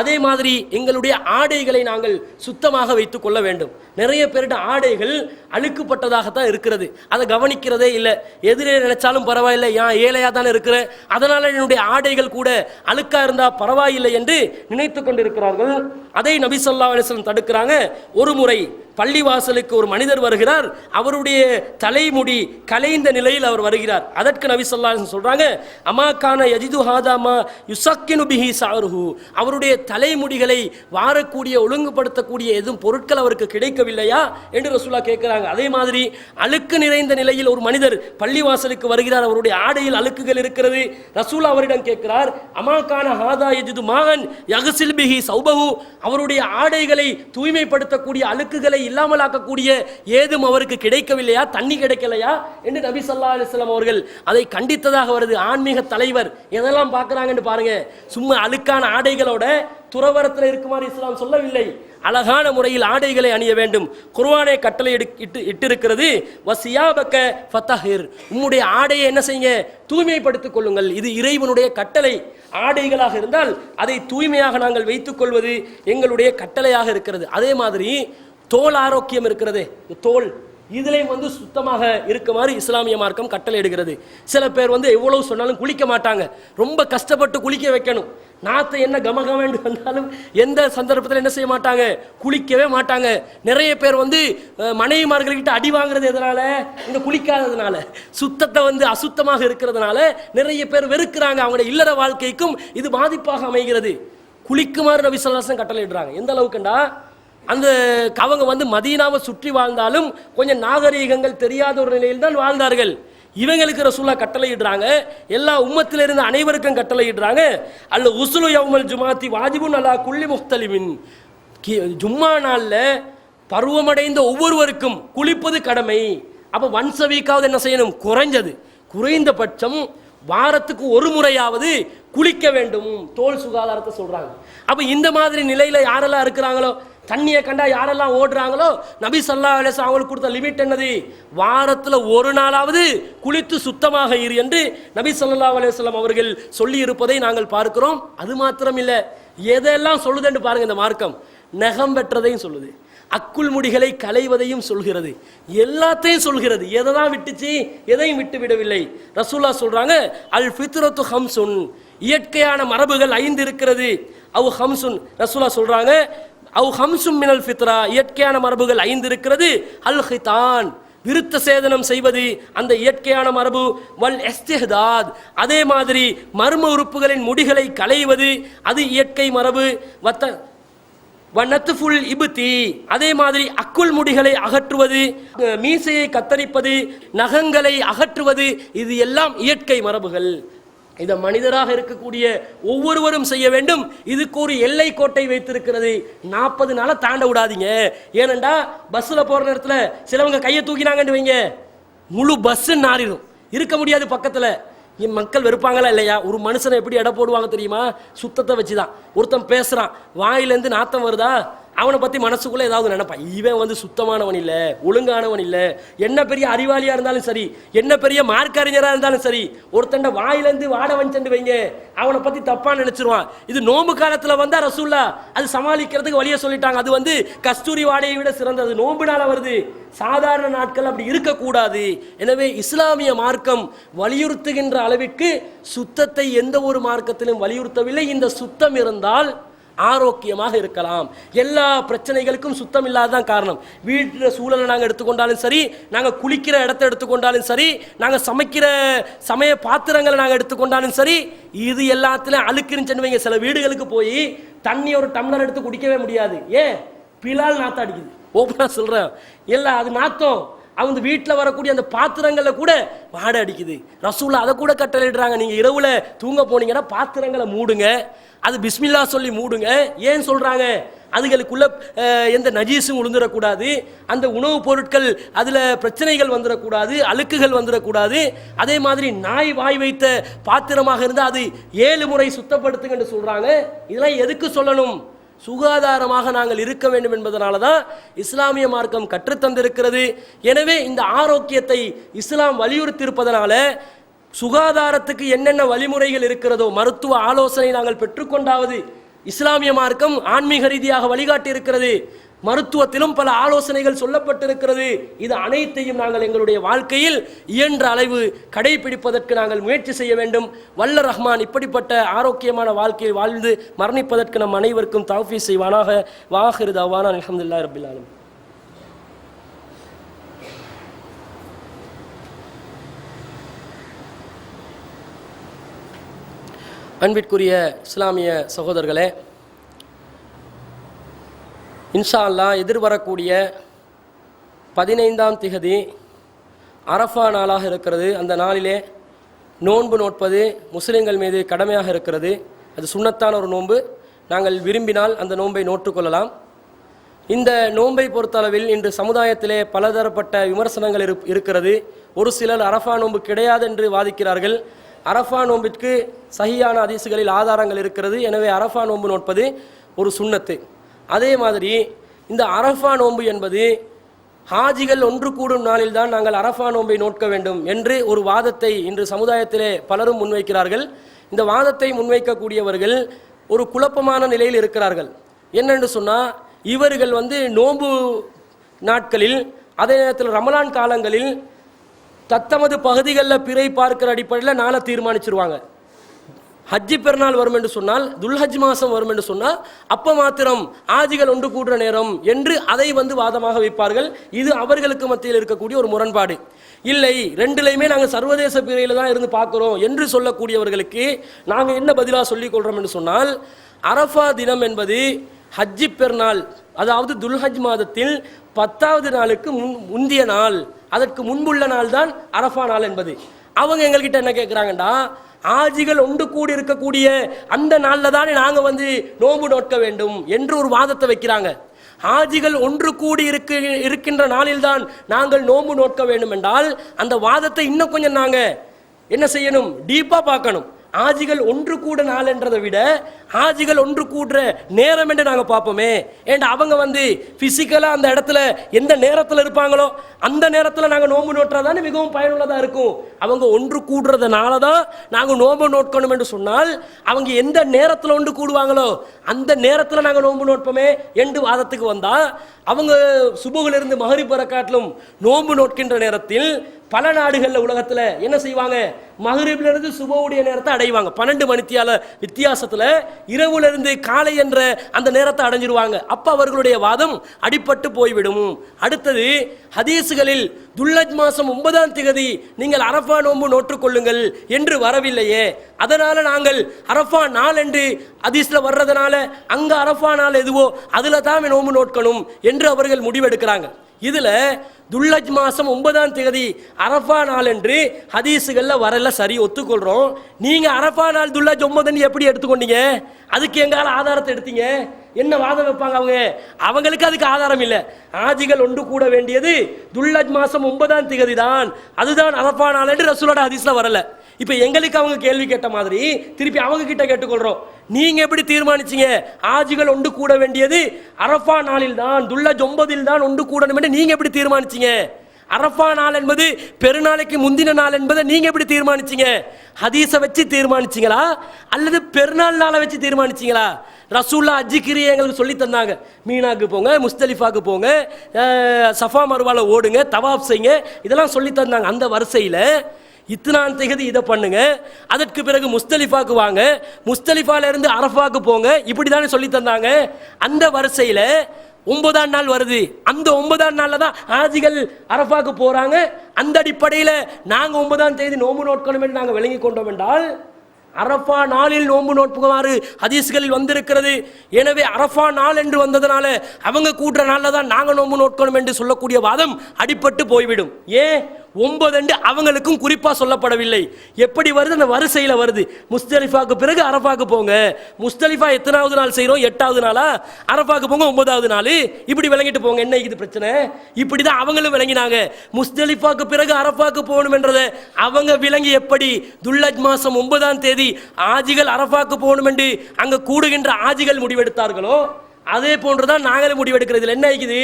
அதே மாதிரி எங்களுடைய ஆடைகளை நாங்கள் சுத்தமாக வைத்துக் கொள்ள வேண்டும். நிறைய பேருடைய ஆடைகள் அழுக்குப்பட்டதாகத்தான் இருக்கிறது, அதை கவனிக்கிறதே இல்லை. எதிரே நினைச்சாலும் பரவாயில்லை, ஏன் ஏழையா தானே இருக்கிற, அதனால என்னுடைய ஆடைகள் கூட அழுக்கா இருந்தா பரவாயில்லை என்று நினைத்து கொண்டிருக்கிறார்கள். அதை நபி ஸல்லல்லாஹு அலைஹி வஸல்லம் தடுக்கிறாங்க. ஒரு முறை பள்ளிவாசலுக்கு ஒரு மனிதர் வருகிறார். அவருடைய தலைமுடி கலைந்த நிலையில் அவர் வருகிறார். அதற்கு நபி ஸல்லல்லாஹு அலைஹி வஸல்லம் சொல்றாங்க, அமாகான யஜிது ஹாதாமா யுஸக்கினு பிஹி ஸஅருஹு. அவருடைய தலைமுடிகளை வாரக்கூடிய ஒழுங்குபடுத்தக்கூடிய எதுவும் பொருட்கள் அவருக்கு கிடைக்கவில்லையா என்று ரசூலுல்லாஹ் கேட்கிறாங்க. அதே மாதிரி அழுக்கு நிறைந்த நிலையில் ஒரு மனிதர் பள்ளிவாசலுக்கு வருகிறார். அவருடைய ஆடையில் அழுக்குகள் இருக்கிறது. ரசூலுல்லாஹ் அவரிடம் கேட்கிறார், அமாகான ஹாதா யஜிது மான் யக்ஸில் பிஹி ஸௌபஹு. அவருடைய ஆடைகளை தூய்மைப்படுத்தக்கூடிய அழுக்குகளை இல்லாமல் ஆக்கக்கூடிய ஏதும் அவருக்கு கிடைக்கவில்லையா, தண்ணி கிடைக்கலையா என்று நபி ஸல்லல்லாஹு அலைஹி வஸல்லம் அவர்கள் அதை கண்டித்ததாக வருது. ஆன்மீக தலைவர் எதெல்லாம் பார்க்கறாங்கன்னு பாருங்க. சும்மா அழுக்கான ஆடைகளோட துறவரத்தில் இருக்குமாறு இஸ்லாம் சொல்லவில்லை. அழகான முறையில் ஆடைகளை அணிய வேண்டும். குர்ஆனே கட்டளை இட்டிருக்கிறது, வசியாபக ஃபதஹிர். உம்முடைய ஆடையை என்ன செய்யுங்க, தூய்மைப்படுத்திக் கொள்ளுங்கள். இது இறைவனுடைய கட்டளை. ஆடைகளாக இருந்தால் அதை தூய்மையாக நாங்கள் வைத்துக் கொள்வது எங்களுடைய கட்டளையாக இருக்கிறது. அதே மாதிரி தோல் ஆரோக்கியம் இருக்கிறது, தோல் இதுலேயும் வந்து சுத்தமாக இருக்குமாறு இஸ்லாமிய மார்க்கம் கட்டளை இடுகிறது. சில பேர் வந்து எவ்வளவு சொன்னாலும் குளிக்க மாட்டாங்க, ரொம்ப கஷ்டப்பட்டு குளிக்க வைக்கணும். நாத்தை என்ன கமகமேண்டு வந்தாலும் எந்த சந்தர்ப்பத்தில் என்ன செய்ய மாட்டாங்க, குளிக்கவே மாட்டாங்க. நிறைய பேர் வந்து மனைவிமார்கள்கிட்ட அடி வாங்குறது எதனால, இந்த குளிக்காததுனால, சுத்தத்தை வந்து அசுத்தமாக இருக்கிறதுனால நிறைய பேர் வெறுக்கிறாங்க. அவங்களுடைய இல்லற வாழ்க்கைக்கும் இது பாதிப்பாக அமைகிறது. குளிக்குமாறு நபி ஸல்லல்லாஹு அலைஹி வஸல்லம் கட்டளை இடுறாங்க. எந்த அளவுக்குண்டா, அந்த அவங்க வந்து மதீனாவை சுற்றி வாழ்ந்தாலும் கொஞ்சம் நாகரீகங்கள் தெரியாத ஒரு நிலையில் தான் வாழ்ந்தார்கள். இவங்களுக்கு ரசூலுல்லாஹ் கட்டளை இடுறாங்க. எல்லா உம்மத்தில இருந்து அனைவருக்கும் கட்டளை இடுறாங்க. அல்ல உஸ்லு யௌமல் ஜுமாத்தி வாஜிபுன் அலா குல்லி முஹ்தலிமின். ஜும்மா நாள்ல பருவமடைந்த ஒவ்வொருவருக்கும் குளிப்பது கடமை. அப்ப ஒன்ஸ் a வீக்காவது என்ன செய்யணும், குறைந்தபட்சம் வாரத்துக்கு ஒரு முறையாவது குளிக்க வேண்டும். தோல் சுகாதாரத்தை சொல்றாங்க. அப்ப இந்த மாதிரி நிலையில யாரெல்லாம் இருக்கிறாங்களோ, தண்ணியை கண்டா யாரெல்லாம் ஓடுறாங்களோ, நபி ஸல்லல்லாஹு அலைஹி வஸல்லம் அவங்களுக்கு கொடுத்த லிமிட் என்னது, வாரத்தில் ஒரு நாளாவது குளித்து சுத்தமாக இரு என்று நபி ஸல்லல்லாஹு அலைஹி வஸல்லம் அவர்கள் சொல்லி இருப்பதை நாங்கள் பார்க்கிறோம். அது மாத்திரம் இல்லை, எதெல்லாம் சொல்லுதுன்னு பாருங்க இந்த மார்க்கம். நகம் வெட்டுறதையும் சொல்லுது, அக்குள் முடிகளை களைவதையும் சொல்கிறது, எல்லாத்தையும் சொல்கிறது. எதை தான் விட்டுச்சு, எதையும் விட்டு விடவில்லை. ரசூல்லா சொல்றாங்க, அல் ஃபித்ரத்து ஹம்சுன், இயற்கையான மரபுகள் 5 இருக்கிறது. அவு ஹம்சுன், ரசூல்லா சொல்றாங்க, அவு ஹம்சும் மினல் ஃபித்ரா, இயற்கையான மரபுகள் 5 இருக்கிறது. அல் ஹிதான், விருத்த சேதனம் செய்வது அந்த இயற்கையான மரபு. வல் இஸ்திஹ்தாத், அதே மாதிரி மர்ம உறுப்புகளின் முடிகளை களைவது அது இயற்கை மரபு. வனத்துஃபுல் இப்தி, அதே மாதிரி அக்குள் முடிகளை அகற்றுவது, மீசையை கத்தரிப்பது, நகங்களை அகற்றுவது, இது எல்லாம் இயற்கை மரபுகள். இதை மனிதராக இருக்கக்கூடிய ஒவ்வொருவரும் செய்ய வேண்டும். இதுக்கு ஒரு எல்லை கோட்டை வைத்திருக்கிறது. 40 நாளை தாண்ட விடாதீங்க. ஏனண்டா பஸ்ஸில் போகிற நேரத்தில் சிலவங்க கையை தூக்கினாங்கன்னு வைங்க, முழு பஸ்ஸு நாரிடும், இருக்க முடியாது பக்கத்தில். மக்கள் வெறுப்பாங்களா இல்லையா? ஒரு மனுஷனை எப்படி எடை போடுவாங்க தெரியுமா? சுத்தத்தை வச்சுதான். ஒருத்தன் பேசுகிறான், வாயிலேருந்து நாத்தம் வருதா, அவனை பற்றி மனசுக்குள்ளே ஏதாவது நினைப்பான், இவன் சுத்தமானவன் இல்லை, ஒழுங்கானவன் இல்லை. என்ன பெரிய அறிவாளியாக இருந்தாலும் சரி, என்ன பெரிய மார்க்க அறிஞராக இருந்தாலும் சரி, ஒருத்தண்ட வாயிலேருந்து வாட வந்துட்டு வைங்க, அவனை பற்றி தப்பாக நினச்சிருவான். இது நோம்பு காலத்தில் வந்தால் ரசூல்லா அது சமாளிக்கிறதுக்கு வழியை சொல்லிட்டாங்க. அது கஸ்தூரி வாடையை விட சிறந்தது. நோம்பு நாள வருது, சாதாரண நாட்கள் அப்படி இருக்கக்கூடாது. எனவே இஸ்லாமிய மார்க்கம் வலியுறுத்துகின்ற அளவிற்கு சுத்தத்தை எந்த ஒரு மார்க்கத்திலும் வலியுறுத்தவில்லை. இந்த சுத்தம் இருந்தால் ஆரோக்கியமாக இருக்கலாம். எல்லா பிரச்சனைகளுக்கும் சுத்தம் இல்லாததான் காரணம். வீட்டில் சூழலை நாங்கள் எடுத்துக்கொண்டாலும் சரி, நாங்கள் குளிக்கிற இடத்தை எடுத்துக்கொண்டாலும் சரி, நாங்கள் சமைக்கிற சமய பாத்திரங்களை நாங்கள் எடுத்துக்கொண்டாலும் சரி, இது எல்லாத்துலையும் அழுக்குன்னு வைங்க. சில வீடுகளுக்கு போய் தண்ணி ஒரு டம்ளர் எடுத்து குடிக்கவே முடியாது. ஏன்? பிலால் நாத்தம் அடிக்குது. ஓப்பனாக சொல்கிறேன், இல்லை அது நாத்தம். அவங்க வீட்டில் வரக்கூடிய அந்த பாத்திரங்களில் கூட வாடை அடிக்குது. ரசூல்லா அதை கூட கட்டளையிடுறாங்க, நீங்கள் இரவில் தூங்க போனீங்கன்னா பாத்திரங்களை மூடுங்க, அது பிஸ்மில்லா சொல்லி மூடுங்க. ஏன் சொல்கிறாங்க? அதுகளுக்குள்ள எந்த நஜீஸும் விழுந்துடக்கூடாது, அந்த உணவுப் பொருட்கள் அதில் பிரச்சனைகள் வந்துடக்கூடாது, அழுக்குகள் வந்துடக்கூடாது. அதே மாதிரி நாய் வாய் வைத்த பாத்திரமாக இருந்தால் அது 7 முறை சுத்தப்படுத்துங்கன்னு சொல்கிறாங்க. இதெல்லாம் எதுக்கு சொல்லணும்? சுகாதாரமாக நாங்கள் இருக்க வேண்டும் என்பதனால தான் இஸ்லாமிய மார்க்கம் கற்றுத்தந்திருக்கிறது. எனவே இந்த ஆரோக்கியத்தை இஸ்லாம் வலியுறுத்தி இருப்பதனால சுகாதாரத்துக்கு என்னென்ன வழிமுறைகள் இருக்கிறதோ மருத்துவ ஆலோசனை நாங்கள் பெற்றுக்கொண்டாவது. இஸ்லாமிய மார்க்கம் ஆன்மீக ரீதியாக வழிகாட்டி இருக்கிறது, மருத்துவத்திலும் பல ஆலோசனைகள் சொல்லப்பட்டிருக்கிறது. இது அனைத்தையும் நாங்கள் எங்களுடைய வாழ்க்கையில் இயன்ற அளவு கடைபிடிப்பதற்கு நாங்கள் முயற்சி செய்ய வேண்டும். வல்ல ரஹ்மான் இப்படிப்பட்ட ஆரோக்கியமான வாழ்க்கையை வாழ்ந்து மரணிப்பதற்கு நம் அனைவருக்கும் தௌஃபீக் செய்வானாக. வாஹிரு தஅவானா அல்ஹம்துலில்லாஹி ரப்பில் ஆலமீன். அன்பிற்குரிய இஸ்லாமிய சகோதரர்களே, இன்ஷா அல்லாஹ் எதிர்வரக்கூடிய 15ஆம் திகதி அரஃபா நாளாக இருக்கிறது. அந்த நாளிலே நோன்பு நோட்பது முஸ்லிம்கள் மீது கடமையாக இருக்கிறது. அது சுன்னத்தான ஒரு நோன்பு. நாங்கள் விரும்பினால் அந்த நோன்பை நோற்றுக்கொள்ளலாம். இந்த நோன்பை பொறுத்தளவில் இன்று சமுதாயத்திலே பலதரப்பட்ட விமர்சனங்கள் இருக்கிறது. ஒரு சிலர் அரஃபா நோன்பு கிடையாது என்று வாதிக்கிறார்கள். அரஃபா நோம்பிற்கு சஹீஹான ஹதீஸ்களில் ஆதாரங்கள் இருக்கிறது. எனவே அரஃபா நோன்பு நோட்பது ஒரு சுன்னத்து. அதே மாதிரி இந்த அரஃபா நோன்பு என்பது ஹாஜிகள் ஒன்று கூடும் நாளில் தான் நாங்கள் அரஃபா நோன்பை நோட்க வேண்டும் என்று ஒரு வாதத்தை இன்று சமுதாயத்திலே பலரும் முன்வைக்கிறார்கள். இந்த வாதத்தை முன்வைக்கக்கூடியவர்கள் ஒரு குழப்பமான நிலையில் இருக்கிறார்கள். என்னென்று சொன்னால், இவர்கள் நோன்பு நாட்களில், அதே நேரத்தில் ரமலான் காலங்களில் தத்தமது பகுதிகளில் பிறை பார்க்கிற அடிப்படையில் நாளை தீர்மானிச்சிருவாங்க. ஹஜ்ஜி பெருநாள் வரும் என்று சொன்னால், துல்ஹஜ் மாதம் வரும் என்று சொன்னால், அப்போ மாத்திரம் ஆஜிகள் ஒன்று கூடுற நேரம் என்று அதை வாதமாக வைப்பார்கள். இது அவர்களுக்கு மத்தியில் இருக்கக்கூடிய ஒரு முரண்பாடு. இல்லை, ரெண்டுலையுமே நாங்கள் சர்வதேச பிறையில் தான் இருந்து பார்க்குறோம் என்று சொல்லக்கூடியவர்களுக்கு நாங்கள் என்ன பதிலாக சொல்லிக் கொள்கிறோம் என்று சொன்னால், அரஃபா தினம் என்பது ஹஜ்ஜி பெருநாள், அதாவது துல்ஹஜ் மாதத்தில் 10வது நாளுக்கு முந்திய நாள், அதற்கு முன்புள்ள நாள் தான் அரஃபா நாள் என்பது. அவங்க எங்கள்கிட்ட என்ன கேட்குறாங்கண்டா, ஆஜிகள் ஒன்று கூடி இருக்கக்கூடிய அந்த நாளில் தானே நாங்கள் நோன்பு நோட்க வேண்டும் என்று ஒரு வாதத்தை வைக்கிறாங்க. ஆஜிகள் ஒன்று கூடி இருக்கின்ற நாளில்தான் நாங்கள் நோன்பு நோட்க வேண்டும் என்றால் அந்த வாதத்தை இன்னும் கொஞ்சம் நாங்கள் என்ன செய்யணும், டீப்பாக பார்க்கணும். ஆஜிகள் ஒன்று கூட நாள்ன்றதை விட ஆஜிகள் ஒன்று கூடுற நேரம் என்று நாங்கள் பார்ப்போமே. ஏன்னா அவங்க வந்து பிசிக்கலாக அந்த இடத்துல எந்த நேரத்தில் இருப்பாங்களோ அந்த நேரத்தில் நாங்கள் நோன்பு நோட்டுறதானே மிகவும் பயனுள்ளதாக இருக்கும். அவங்க ஒன்று கூடுறதுனால தான் நாங்கள் நோன்பு நோட்கணும் என்று சொன்னால் அவங்க எந்த நேரத்தில் ஒன்று கூடுவாங்களோ அந்த நேரத்தில் நாங்கள் நோன்பு நோட்போமே என்று வாதத்துக்கு வந்தால், அவங்க சுபுகிலிருந்து மகரிப் வர காட்டிலும் நோன்பு நோட்கின்ற நேரத்தில் பல நாடுகளில் உலகத்தில் என்ன செய்வாங்க, மகரிபிலிருந்து சுபவுடைய நேரத்தை அடைவாங்க. 12 மணித்தியால வித்தியாசத்தில் இரவுலேருந்து காலை என்ற அந்த நேரத்தை அடைஞ்சிருவாங்க. அப்போ அவர்களுடைய வாதம் அடிபட்டு போய்விடும். அடுத்தது ஹதீஸுகளில் துல்லஜ் மாதம் 9ஆம் திகதி நீங்கள் அரஃபா நோன்பு நோற்றுக்கொள்ளுங்கள் என்று வரவில்லையே, அதனால் நாங்கள் அரஃபா நாள் என்று ஹதீஸில் வர்றதுனால அங்கே அரஃபா நாள் எதுவோ அதில் தான் நோன்பு நோட்கணும் என்று அவர்கள் முடிவெடுக்கிறாங்க. இதில் துல்லஜ் மாதம் 9ஆம் திகதி அரஃபா நாள் என்று ஹதீஸுகளில் வரல, சரி ஒத்துக்கொள்கிறோம். நீங்கள் அரஃபா நாள் துல்லஜ் 9 எப்படி எடுத்துக்கொண்டீங்க? அதுக்கு எங்கால ஆதாரத்தை எடுத்தீங்க? என்ன வாதம் வைப்பாங்க அவங்க? அவங்களுக்கு அதுக்கு ஆதாரம் இல்லை. ஆஜிகள் ஒன்று கூட வேண்டியது துல்லஜ் மாதம் 9ஆம் திகதி தான், அதுதான் அரஃபா நாள் என்று ரசூலோட ஹதீஸில் வரல. இப்போ எங்களுக்கு அவங்க கேள்வி கேட்ட மாதிரி திருப்பி அவங்க கிட்ட கேட்டுக்கொள்கிறோம். நீங்க எப்படி தீர்மானிச்சீங்க ஆஜிகள் ஒன்று கூட வேண்டியது அரஃபா நாளில் தான், துல்லஜ் 9 தான் ஒன்று கூடணும் என்று நீங்க எப்படி தீர்மானிச்சீங்க? அரஃபா நாள் என்பது பெருநாளைக்கு முந்தின நாள் என்பதை நீங்க எப்படி தீர்மானிச்சீங்க? ஹதீஸை வச்சு தீர்மானிச்சீங்களா அல்லது பெருநாள் நாளை வச்சு தீர்மானிச்சீங்களா? ரசூல்லா அஜிக்கிரியை எங்களுக்கு சொல்லி தந்தாங்க. மீனாக்கு போங்க, முஸ்தலிஃபாக்கு போங்க, சஃபா மர்வால ஓடுங்க, தவாப் செய்யுங்க, இதெல்லாம் சொல்லி தந்தாங்க. அந்த வரிசையில் இத்தனாம் திகதி இதை பண்ணுங்க, அதற்கு பிறகு முஸ்தலிஃபாக்கு வாங்க, முஸ்தலிஃபால இருந்து அரஃபாக்கு போங்க, இப்படி தானே சொல்லி தந்தாங்க. அந்த வரிசையில் 9ஆம் நாள் வருது. அந்த 9ஆம் நாளில் தான் ஆஜிகள் அரஃபாக்கு போகிறாங்க. அந்த அடிப்படையில் நாங்கள் 9ஆம் தேதி நோன்பு நோட்கணும் என்று நாங்கள் விளங்கி கொண்டோம் என்றால் அரஃபா நாளில் நோன்பு நோட்புமாறு ஹதீஸ்களில் வந்திருக்கிறது. எனவே அரஃபா நாள் என்று வந்ததுனால அவங்க கூட்டுற நாளில் தான் நாங்கள் நோன்பு நோட்கணும் என்று சொல்லக்கூடிய வாதம் அடிபட்டு போய்விடும். ஏன் 9 அவங்களுக்கும் குறிப்பாக சொல்லப்படவில்லை. எப்படி வருது? அந்த வரிசையில் வருது. முஸ்தலிஃபாக்கு பிறகு அரஃபாக்கு போங்க. முஸ்தலிஃபா எத்தனாவது நாள் செய்கிறோம்? 8வது நாளா? அரஃபாக்கு போங்க 9வது நாள். இப்படி விளங்கிட்டு போங்க. என்ன இது பிரச்சனை? இப்படி தான் அவங்களும் விளங்கினாங்க. முஸ்தலிஃபாக்கு பிறகு அரஃபாக்கு போகணும் என்றதை அவங்க விளங்கி எப்படி துல்லஜ் மாதம் 9ஆம் தேதி ஆஜிகள் அரஃபாக்கு போகணும் என்று அங்கே கூடுகின்ற ஆஜிகள் முடிவெடுத்தார்களோ அதே போன்றுதான் நாங்களும் முடிவெடுக்கிறது. என்ன ஆகிக்குது?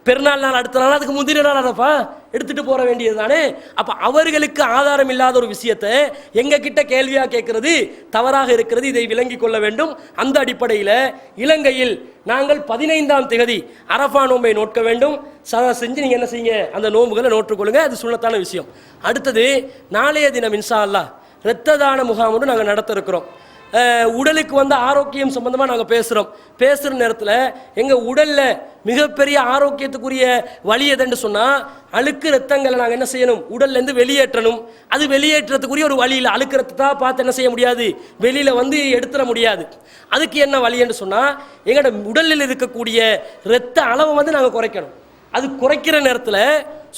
பெருநாள் நாள் அடுத்த நாள், அதுக்கு முந்தின நாள் அரஃபா எடுத்துட்டு போற வேண்டியது தானே. அப்ப அவர்களுக்கு ஆதாரம் இல்லாத ஒரு விஷயத்தை எங்க கிட்ட கேள்வியா கேட்கிறது தவறாக இருக்கிறது. இதை விளங்கிக் கொள்ள வேண்டும். அந்த அடிப்படையில் இலங்கையில் நாங்கள் 15ஆம் திகதி அரஃபா நோன்பை நோட்க வேண்டும். செஞ்சு நீங்க என்ன செய்யுங்க, அந்த நோன்புகளை நோற்றுக்கொள்ளுங்க. அது சுன்னத்தான விஷயம். அடுத்தது நாளைய தினம் இன்ஷா அல்லாஹ் இரத்த தான முகாம் ஒன்று நாங்கள் நடத்த இருக்கிறோம். உடலுக்கு வந்து ஆரோக்கியம் சம்பந்தமாக நாங்கள் பேசுகிற நேரத்தில் எங்கள் உடலில் மிகப்பெரிய ஆரோக்கியத்துக்குரிய வழி எதுன்னு சொன்னால் அழுக்கு ரத்தங்களை நாங்கள் என்ன செய்யணும், உடல்லேருந்து வெளியேற்றணும். அது வெளியேற்றத்துக்குரிய ஒரு வழி இல்லை. அழுக்கு ரத்தத்தை பார்த்து என்ன செய்ய முடியாது, வெளியில் வந்து எடுத்துட முடியாது. அதுக்கு என்ன வழி என்று சொன்னால் எங்களோட உடலில் இருக்கக்கூடிய இரத்த அளவை வந்து நாங்கள் குறைக்கணும். அது குறைக்கிற நேரத்தில்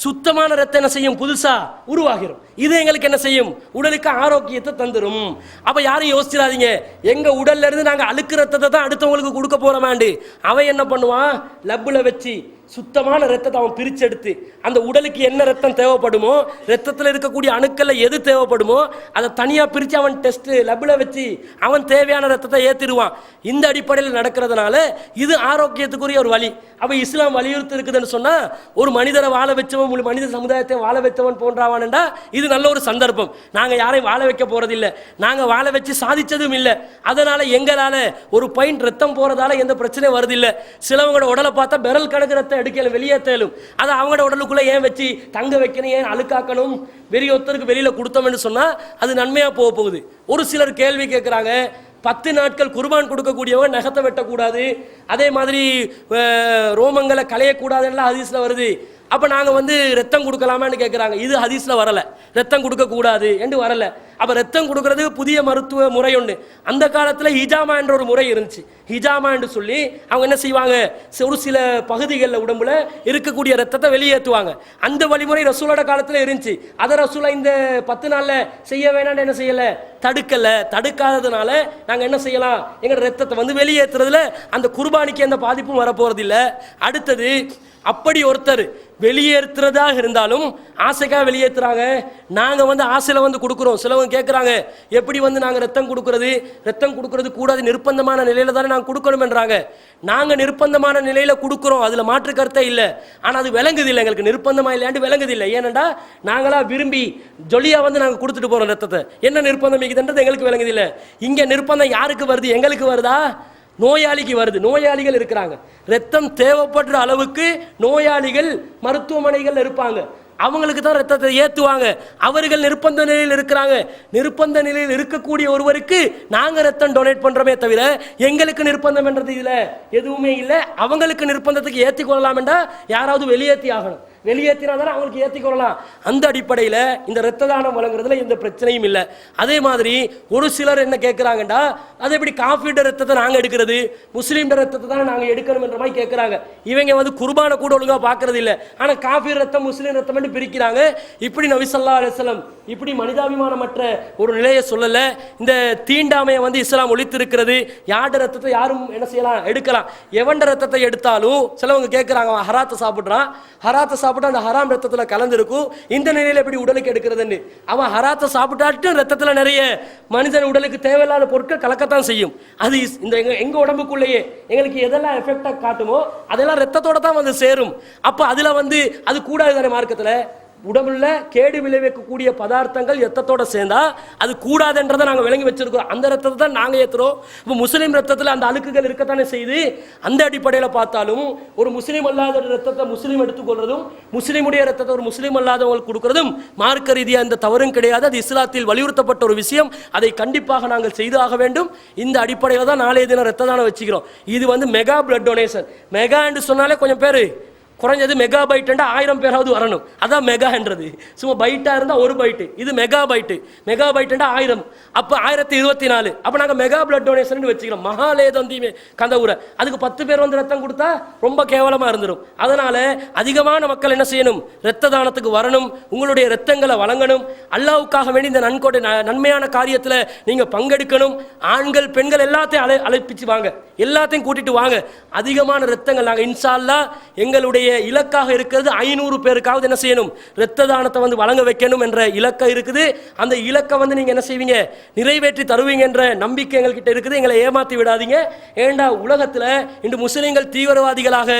சுத்தமான ரத்தம் என்ன செய்யும், புதுசா உருவாகிரும். இது எங்களுக்கு என்ன செய்யும், உடலுக்கு ஆரோக்கியத்தை தந்துடும். அப்ப யாரும் யோசிச்சிடாதீங்க எங்க உடல்ல இருந்து நாங்க அழுக்கு ரத்தத்தை தான் அடுத்தவங்களுக்கு கொடுக்க போறோமாண்டு. அவன் என்ன பண்ணுவான், லப்புல வச்சு சுத்தமான ரத்தத்தை அவன் பிரிச்செடுத்து அந்த உடலுக்கு என்ன ரத்தம் தேவைப்படுமோ, ரத்தத்தில் இருக்கக்கூடிய அணுக்கள் எது தேவைப்படுமோ அதை தனியாக பிரித்து அவன் டெஸ்ட் லப்பில் வச்சு அவன் தேவையான ரத்தத்தை ஏற்றிடுவான். இந்த அடிப்படையில் நடக்கிறதுனால இது ஆரோக்கியத்துக்குரிய ஒரு வழி. அப்போ இஸ்லாம் வலியுறுத்தி இருக்குதுன்னு சொன்னால் ஒரு மனிதரை வாழ வச்சவன், மனித சமுதாயத்தை வாழ வைத்தவன் போன்றாவான்டா இது நல்ல ஒரு சந்தர்ப்பம். நாங்கள் யாரையும் வாழ வைக்க போறதில்லை, நாங்கள் வாழ வச்சு சாதிச்சதும் இல்லை. அதனால எங்களால் ஒரு பாயிண்ட் ரத்தம் போறதால எந்த பிரச்சனையும் வருதில்லை. சிலவங்களோட உடலை பார்த்தா பெரல் கணக்கு ரத்தம் எடுக்கல, வெளியேற்றலும். அதை அவங்களோட உடலுக்குள்ள ஏன் வச்சு தங்க வைக்கணும், ஏன் அழுக்காக்கணும்? ஒருத்தருக்கு வெளியில கொடுத்தோம்னு சொன்னா அது நன்மையா போகுது. ஒரு சிலர் கேள்வி கேட்கிறாங்க, 10 நாட்கள் குர்பான் கொடுக்கக்கூடியவங்க நகத்தை வெட்டக்கூடாது, அதே மாதிரி ரோமங்களை களையக்கூடாதுன்னு ஹதீஸ்ல வருது. அப்போ நாங்கள் வந்து ரத்தம் கொடுக்கலாமான்னு கேட்குறாங்க. இது ஹதீஸில் வரலை, ரத்தம் கொடுக்கக்கூடாது என்று வரலை. அப்போ ரத்தம் கொடுக்கறதுக்கு புதிய மருத்துவ முறை ஒன்று. அந்த காலத்தில் ஹிஜாமா என்ற ஒரு முறை இருந்துச்சு. ஹிஜாமா என்று சொல்லி அவங்க என்ன செய்வாங்க, ஒரு சில பகுதிகளில் உடம்புல இருக்கக்கூடிய ரத்தத்தை வெளியேற்றுவாங்க. அந்த வழிமுறை ரசூலோட காலத்தில் இருந்துச்சு. அதை ரசூலா இந்த 10 நாளில் செய்ய வேணான்னு என்ன செய்யலை, தடுக்காததுனால நாங்கள் என்ன செய்யலாம், எங்களோட ரத்தத்தை வந்து வெளியேற்றுறதுல அந்த குர்பானிக்கு எந்த பாதிப்பும் வரப்போறதில்லை. அடுத்தது அப்படி ஒருத்தர் வெளியேற்றுறதாக இருந்தாலும் ஆசைக்காக வெளியேற்றுறாங்க. நாங்கள் வந்து ஆசையில் வந்து கொடுக்குறோம். சிலவங்க கேட்குறாங்க, எப்படி வந்து நாங்கள் ரத்தம் கொடுக்கறது கூடாது, நிர்பந்தமான நிலையில் தானே நாங்கள் கொடுக்கணும்ன்றாங்க. நாங்கள் நிர்பந்தமான நிலையில் கொடுக்குறோம், அதில் மாற்று கருத்தே இல்லை. ஆனால் அது விளங்குது இல்லை, எங்களுக்கு நிர்பந்தமாக இல்லையாண்டு விளங்குது இல்லை. ஏனெண்டா நாங்களாக விரும்பி ஜொலியாக வந்து நாங்கள் கொடுத்துட்டு போகிறோம் ரத்தத்தை. என்ன நிர்பந்தம் இருக்குதுன்றது எங்களுக்கு விளங்குது இல்லை. இங்கே நிர்பந்தம் யாருக்கு வருது? எங்களுக்கு வருதா? நோயாளிக்கு வருது. நோயாளிகள் இருக்கிறாங்க, ரத்தம் தேவைப்படுற அளவுக்கு நோயாளிகள் மருத்துவமனைகள் இருப்பாங்க. அவங்களுக்கு தான் ரத்தத்தை ஏற்றுவாங்க. அவர்கள் நிர்பந்த நிலையில் இருக்கிறாங்க. நிர்பந்த நிலையில் இருக்கக்கூடிய ஒருவருக்கு நாங்கள் ரத்தம் டொனேட் பண்ணுறோமே தவிர எங்களுக்கு நிர்பந்தம் என்றது இதில் எதுவுமே இல்லை. அவங்களுக்கு நிர்பந்தத்துக்கு ஏற்றி கொள்ளலாம் என்றால் யாராவது வெளியேற்றி ஆகணும். வெளியேற்றினா தானே அவங்களுக்கு ஏற்றிக்கொள்ளலாம். அந்த அடிப்படையில் இந்த ரத்த தானம் வழங்குறதுல எந்த பிரச்சனையும் இல்லை. அதே மாதிரி ஒரு சிலர் என்ன கேட்குறாங்கண்டா, அது எப்படி காஃபியோட ரத்தத்தை நாங்கள் எடுக்கிறது, முஸ்லீம் ரத்தத்தை தான் நாங்கள் எடுக்கணும் என்ற மாதிரி கேட்குறாங்க. இவங்க வந்து குர்பானை கூட ஒழுங்காக பார்க்கறது இல்லை. ஆனால் காஃபி ரத்தம் முஸ்லீம் ரத்தம் பிரிக்கிறாங்க. இப்படி நபி ஸல்லல்லாஹு அலைஹி வஸல்லம் இப்படி மனிதாபிமானமற்ற ஒரு நிலையை சொல்லல. இந்த தீண்டாமையை வந்து இஸ்லாம் ஒழித்திருக்கிறது. யார்ட ரத்தத்தை யாரும் என்ன செய்யலாம், எடுக்கலாம். எவண்ட ரத்தத்தை எடுத்தாலும் சிலவங்க கேட்குறாங்க, அவன் ஹராத்தை சாப்பிட்றான், ஹராத்தை சாப்பிட்டா அந்த ஹராம் ரத்தத்தில் கலந்துருக்கும், இந்த நிலையில் எப்படி உடலுக்கு எடுக்கிறதுன்னு. அவன் ஹராத்தை சாப்பிட்டாட்டு ரத்தத்தில் நிறைய மனிதன் உடலுக்கு தேவையில்லாத பொருட்கள் கலக்கத்தான் செய்யும். அது இந்த எங்க உடம்புக்குள்ளேயே எங்களுக்கு எதெல்லாம் எஃபெக்டாக காட்டுமோ அதெல்லாம் ரத்தத்தோட தான் வந்து சேரும். அப்போ அதில் வந்து அது கூடாது தானே மார்க்கத்தில். உடம்புல கேடு விளைவிக்கக்கூடிய பதார்த்தங்கள் ரத்தத்தோட சேர்ந்தா அது கூடாதுன்றதை நாங்கள் விளங்கி வச்சிருக்கிறோம். அந்த ரத்தத்தை தான் நாங்கள் ஏற்றுறோம். இப்போ முஸ்லீம் ரத்தத்தில் அந்த அழுக்குகள் இருக்கத்தானே செய்து. அந்த அடிப்படையில் பார்த்தாலும் ஒரு முஸ்லீம் அல்லாத ரத்தத்தை முஸ்லீம் எடுத்துக்கொள்றதும் முஸ்லீமுடைய ரத்தத்தை ஒரு முஸ்லீம் அல்லாதவங்களுக்கு கொடுக்கறதும் மார்க்க ரீதியாக அந்த தவறும் கிடையாது. அது இஸ்லாத்தில் வலியுறுத்தப்பட்ட ஒரு விஷயம். அதை கண்டிப்பாக நாங்கள் செய்து ஆக வேண்டும். இந்த அடிப்படையில் தான் நாளைய தினம் ரத்த தானம் வச்சுக்கிறோம். இது வந்து மெகா பிளட் டொனேஷன். மெகா என்று சொன்னாலே கொஞ்சம் பேர் குறைஞ்சது மெகா பைட்டுண்டா 1000 பேராவது வரணும். அதான் மெகா என்றது. சும்மா பைட்டா இருந்தால் 1 பைட்டு, இது மெகா பைட்டு. மெகா பைட்டுண்டா 1000. அப்போ 1024. அப்போ நாங்கள் மெகா பிளட் டொனேஷன் வச்சுக்கிறோம். மகாலேதந்தி கந்தவுரை அதுக்கு 10 பேர் வந்து ரத்தம் கொடுத்தா ரொம்ப கேவலமாக இருந்துடும். அதனால அதிகமான மக்கள் என்ன செய்யணும், ரத்த தானத்துக்கு வரணும். உங்களுடைய ரத்தங்களை வழங்கணும். அல்லாஹ்வுக்காக வேண்டி இந்த நன்மையான காரியத்தில் நீங்கள் பங்கெடுக்கணும். ஆண்கள் பெண்கள் எல்லாத்தையும் அழைப்பிச்சு வாங்க, எல்லாத்தையும் கூட்டிட்டு வாங்க. அதிகமான ரத்தங்கள் நாங்கள் இன்ஷா அல்லாஹ் எங்களுடைய இலக்காக இருக்கிறது 500 பேருக்காவது என்ன செய்யணும், ரத்த தானத்தை வந்து வழங்க வைக்கணும் என்ற இலக்கை இருக்குது. அந்த இலக்கை வந்து நீங்க என்ன செய்வீங்க, நிறைவேற்றி தருவீங்க என்ற நம்பிக்கை எங்கள்கிட்ட இருக்குது. எங்களை ஏமாத்தி விடாதீங்க. ஏண்டா உலகத்தில் இன்று முஸ்லிம்கள் தீவிரவாதிகளாக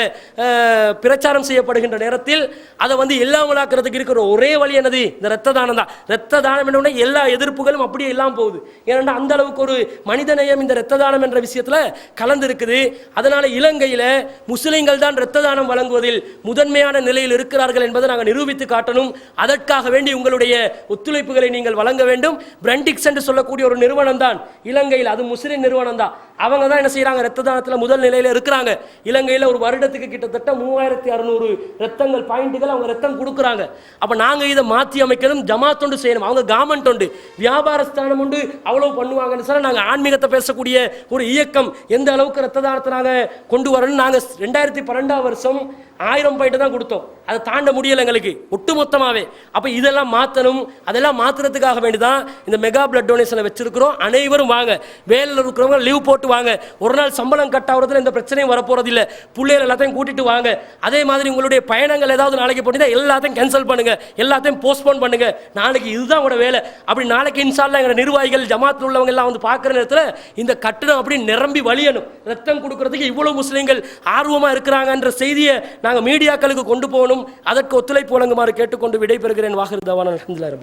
பிரச்சாரம் செய்யப்படுகின்ற நேரத்தில் அதை வந்து இல்லாமலாக்குறதுக்கு இருக்கிற ஒரே வழி என்னது, இந்த ரத்த தானம் தான். ரத்த தானம் என்ன எல்லா எதிர்ப்புகளும் அப்படியே இல்லாமல் போகுது. ஏன்னா அந்த அளவுக்கு ஒரு மனிதநேயம் இந்த ரத்த தானம் என்ற விஷயத்தில் கலந்து இருக்குது. அதனால இலங்கையில் முஸ்லிம்கள் தான் ரத்த தானம் வழங்குவதில் முதன்மையான நிலையில் இருக்கிறார்கள் என்பதை நாங்கள் நிரூபித்து காட்டணும். அதற்காக வேண்டி உங்களுடைய ஒத்துழைப்புகளை நீங்கள் வழங்க வேண்டும். பிரெண்டிக்ஸ் என்று சொல்லக்கூடிய ஒரு நிறுவனம் தான் இலங்கையில், அது முஸ்லிம் நிறுவனம் தான். அவங்க தான் என்ன செய்யறாங்க, ரத்த தானத்தில் முதல் நிலையில் இருக்கிறாங்க. இலங்கையில் ஒரு வருடத்துக்கு கிட்டத்தட்ட 3600 ரத்தங்கள் பாயிண்ட்டுகள் அவங்க ரத்தம் கொடுக்குறாங்க. அப்போ நாங்கள் இதை மாற்றி அமைக்கணும். ஜமாத் ஒன்று செய்யணும். அவங்க கவர்மெண்ட் உண்டு, வியாபார ஸ்தானம் உண்டு, அவ்வளவு பண்ணுவாங்கன்னு சொன்னால் நாங்கள் ஆன்மீகத்தை பேசக்கூடிய ஒரு இயக்கம் எந்த அளவுக்கு ரத்த தானத்தை நாங்கள் கொண்டு வரணும். நாங்கள் 2012 வருஷம் 1000 பாயிண்ட் தான் கொடுத்தோம். அதை தாண்ட முடியலை எங்களுக்கு ஒட்டுமொத்தமாகவே. அப்போ இதெல்லாம் மாற்றணும். அதெல்லாம் மாற்றுறதுக்காக வேண்டி தான் இந்த மெகா பிளட் டொனேஷனை வச்சிருக்கிறோம். அனைவரும் வாங்க, வேலையில் இருக்கிறவங்க லீவ் போட்டு வாங்க. ஒரு நாள் சம்பளம் கட் ஆகுறதுல எந்த பிரச்சனையும் வரப்போறது இல்லை. பிள்ளைகள் எல்லாத்தையும் கூட்டிட்டு வாங்க. அதே மாதிரி உங்களுடைய பயணங்கள் ஏதாவது நாளைக்கு போட்டீங்கன்னா எல்லாத்தையும் கேன்சல் பண்ணுங்க, எல்லாத்தையும் போஸ்ட்போன் பண்ணுங்க. நாளைக்கு இதுதான் உங்களோட வேலை. அப்படி நாளைக்கு இன்ஷா அல்லாஹ் எங்க நிர்வாகிகள் ஜமாத்தில் உள்ளவங்க எல்லாம் வந்து பார்க்குற நேரத்தில் இந்த கட்டணம் அப்படி நிரம்பி வழியணும். ரத்தம் கொடுக்கறதுக்கு இவ்வளவு முஸ்லீம்கள் ஆர்வமாக இருக்கிறாங்கன்ற செய்தியை நாங்கள் மீடியாக்களுக்கு கொண்டு போகணும். அதற்கு ஒத்துழைப்பு வழங்குமாறு கேட்டுக்கொண்டு விடைபெறுகிறேன். வாஹிர் தவானா அல்ஹம்துலில்லாஹ்.